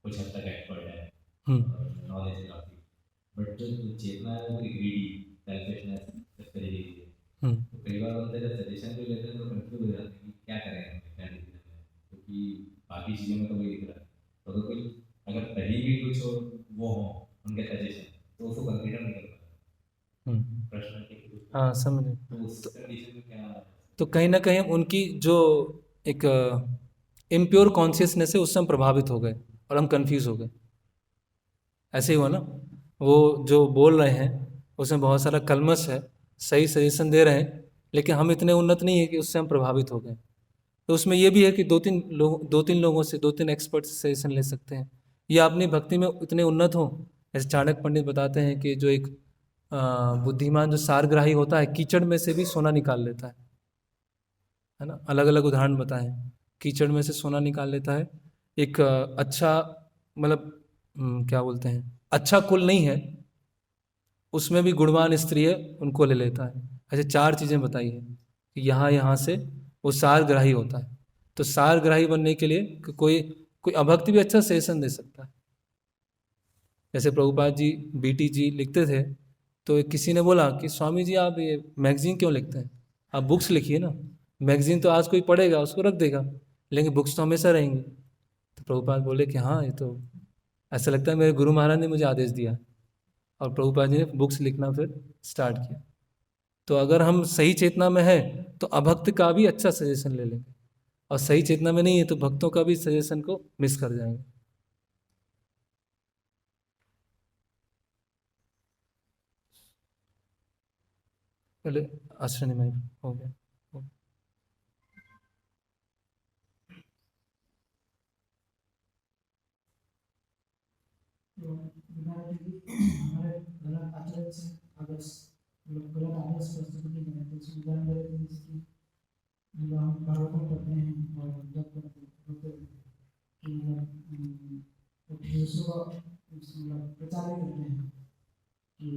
कुछ हद तक एक्सपर्ट है, नॉलेज है काफ़ी, बट जो चेतना है वो ग्रीडी सेल्फिशनेस इस तरीके की है। तो कई बार उनसे जब सजेशन भी लेते हैं तो कंफ्यूज हो जाते हैं कि क्या करें हमें क्या डिसीजन है, क्योंकि बाकी चीज़ों में तो वही दिख रहा है। तो अगर कोई अगर कहीं भी कुछ वो हो उनके सजेशन तो उसको कंसिडर नहीं कर पाता प्रश्न। हाँ समझे। तो उस कंडीशन में क्या, तो कहीं ना कहीं उनकी जो एक इम्प्योर कॉन्शियसनेस है उससे हम प्रभावित हो गए और हम कंफ्यूज हो गए। ऐसे ही हुआ ना, वो जो बोल रहे हैं उसमें बहुत सारा कलमश है, सही सजेशन दे रहे हैं लेकिन हम इतने उन्नत नहीं है कि उससे हम प्रभावित हो गए। तो उसमें ये भी है कि दो तीन लोगों से, 2-3 एक्सपर्ट से सजेशन ले सकते हैं, या अपनी भक्ति में इतने उन्नत हो। जैसे चाणक्य पंडित बताते हैं कि जो एक बुद्धिमान जो सारग्राही होता है, कीचड़ में से भी सोना निकाल लेता है ना। अलग अलग उदाहरण बताए, कीचड़ में से सोना निकाल लेता है। एक अच्छा, मतलब क्या बोलते हैं, अच्छा कुल नहीं है, उसमें भी गुणवान स्त्री है, उनको ले लेता है। ऐसे 4 चीज़ें बताई है कि यहाँ से वो सारग्राही होता है। तो सारग्राही बनने के लिए कोई अभक्त भी अच्छा सजेशन दे सकता है। जैसे प्रभुपाद जी, बीटी जी लिखते थे, तो किसी ने बोला कि स्वामी जी आप ये मैगजीन क्यों लिखते हैं, आप बुक्स लिखिए ना। मैगजीन तो आज कोई पढ़ेगा, उसको रख देगा, लेकिन बुक्स तो हमेशा रहेंगी। तो प्रभुपाद बोले कि हाँ, ये तो ऐसा लगता है मेरे गुरु महाराज ने मुझे आदेश दिया। और प्रभुपाद जी ने बुक्स लिखना फिर स्टार्ट किया। तो अगर हम सही चेतना में हैं तो अभक्त का भी अच्छा सजेशन ले लेंगे, और सही चेतना में नहीं है तो भक्तों का भी सजेशन को मिस कर जाएंगे। पहले अश्विनी में हो गया। तो हमारे गलत आचरण से अगर गलत आदर्श प्रस्तुत नहीं करें तो इसमें उदाहरण दे रहे थे, जैसे कि मतलब हम भागवतम पढ़ते हैं और जब होते हैं कि दूसरों का मतलब प्रचार भी करते हैं कि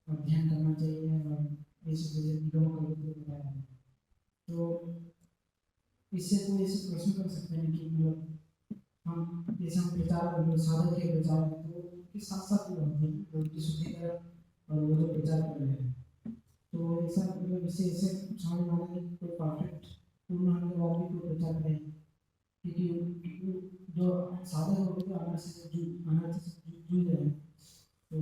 अध्ययन करना चाहिए और इस वजह निगमों का भी बताया है। तो इससे कोई ऐसे प्रश्न कर सकते हैं कि मतलब हम जैसे हम प्रचार साधक के प्रचार में तो उसके साथ साथ भी होते हैं तो उनकी शुद्धिकरण और वो जो प्रचार कर रहे हैं, तो ऐसा मतलब इससे ऐसे समझ में आता है कि कोई परफेक्ट पूर्ण होने के बाद भी कोई प्रचार करें, क्योंकि जो साधक होते हैं अनर्थ से जूझ रहे हैं, तो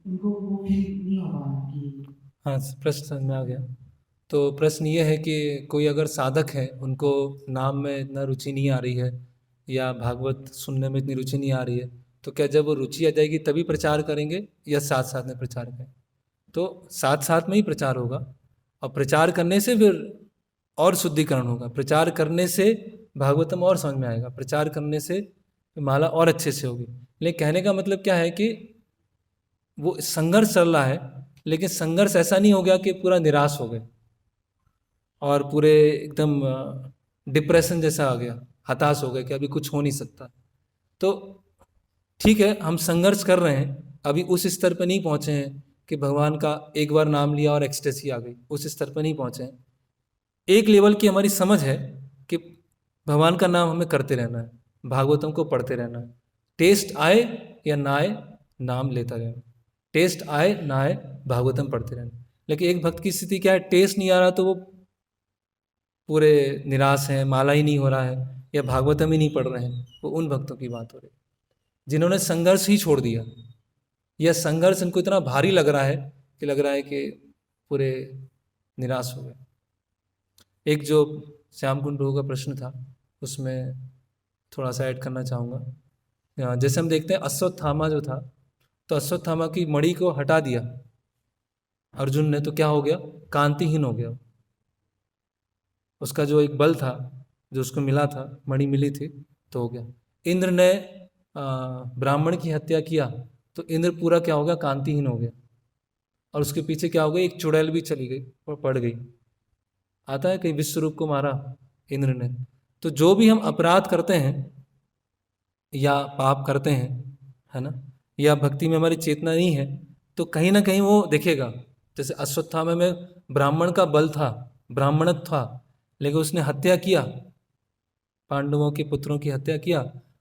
उनको वो फील नहीं हो पा रहा कि हाँ, प्रश्न समझ में आ गया। तो प्रश्न ये है कि कोई अगर साधक है, उनको नाम में इतना रुचि नहीं आ रही है या भागवत सुनने में इतनी रुचि नहीं आ रही है, तो क्या जब वो रुचि आ जाएगी तभी प्रचार करेंगे या साथ साथ में प्रचार करें? तो साथ साथ में ही प्रचार होगा, और प्रचार करने से फिर और शुद्धिकरण होगा। प्रचार करने से भागवतम और समझ में आएगा, प्रचार करने से माला और अच्छे से होगी। लेकिन कहने का मतलब क्या है कि वो संघर्ष चल रहा है, लेकिन संघर्ष ऐसा नहीं हो गया कि पूरा निराश हो गए और पूरे एकदम डिप्रेशन जैसा आ गया, हताश हो गए कि अभी कुछ हो नहीं सकता। तो ठीक है, हम संघर्ष कर रहे हैं, अभी उस स्तर पर नहीं पहुंचे हैं कि भगवान का एक बार नाम लिया और एक्सटेसी आ गई, उस स्तर पर नहीं पहुंचे हैं। एक लेवल की हमारी समझ है कि भगवान का नाम हमें करते रहना है, भागवतम को पढ़ते रहना है, टेस्ट आए या ना आए नाम लेता रहना, टेस्ट आए ना आए भागवतम पढ़ते रहना। लेकिन एक भक्त की स्थिति क्या है, टेस्ट नहीं आ रहा तो वो पूरे निराश हैं, माला ही नहीं हो रहा है या भागवतम ही नहीं पढ़ रहे हैं। वो उन भक्तों की बात हो रही जिन्होंने संघर्ष ही छोड़ दिया, यह संघर्ष इनको इतना भारी लग रहा है कि लग रहा है कि पूरे निराश हो गए। एक जो श्याम कुंड प्रभु का प्रश्न था उसमें थोड़ा सा ऐड करना चाहूँगा। जैसे हम देखते हैं अश्वत्थामा जो था, तो अश्वत्थामा की मणि को हटा दिया अर्जुन ने, तो क्या हो गया, कांतिहीन हो गया। उसका जो एक बल था जो उसको मिला था, मणि मिली थी, तो हो गया। इंद्र ने ब्राह्मण की हत्या किया तो इंद्र पूरा क्या हो गया, कांतिहीन हो गया। और उसके पीछे क्या हो गया, एक चुड़ैल भी चली गई और पड़ गई। आता है कहीं विश्वरूप को मारा इंद्र ने। तो जो भी हम अपराध करते हैं या पाप करते हैं, है ना, या भक्ति में हमारी चेतना नहीं है, तो कहीं ना कहीं वो दिखेगा। जैसे अश्वत्थामा में ब्राह्मण का बल था, ब्राह्मणत्व था, लेकिन उसने हत्या किया, पांडवों के पुत्रों की हत्या किया,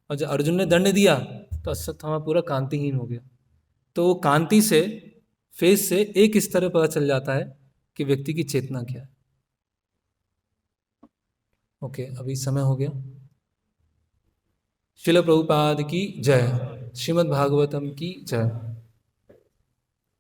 और जब अर्जुन ने दंड दिया तो अश्वत्थामा पूरा कांतिहीन हो गया। तो वो कांति से, फेस से एक स्तर पर पता चल जाता है कि व्यक्ति की चेतना क्या है। ओके, अभी समय हो गया। श्रील प्रभुपाद की जय, श्रीमद् भागवतम की जय।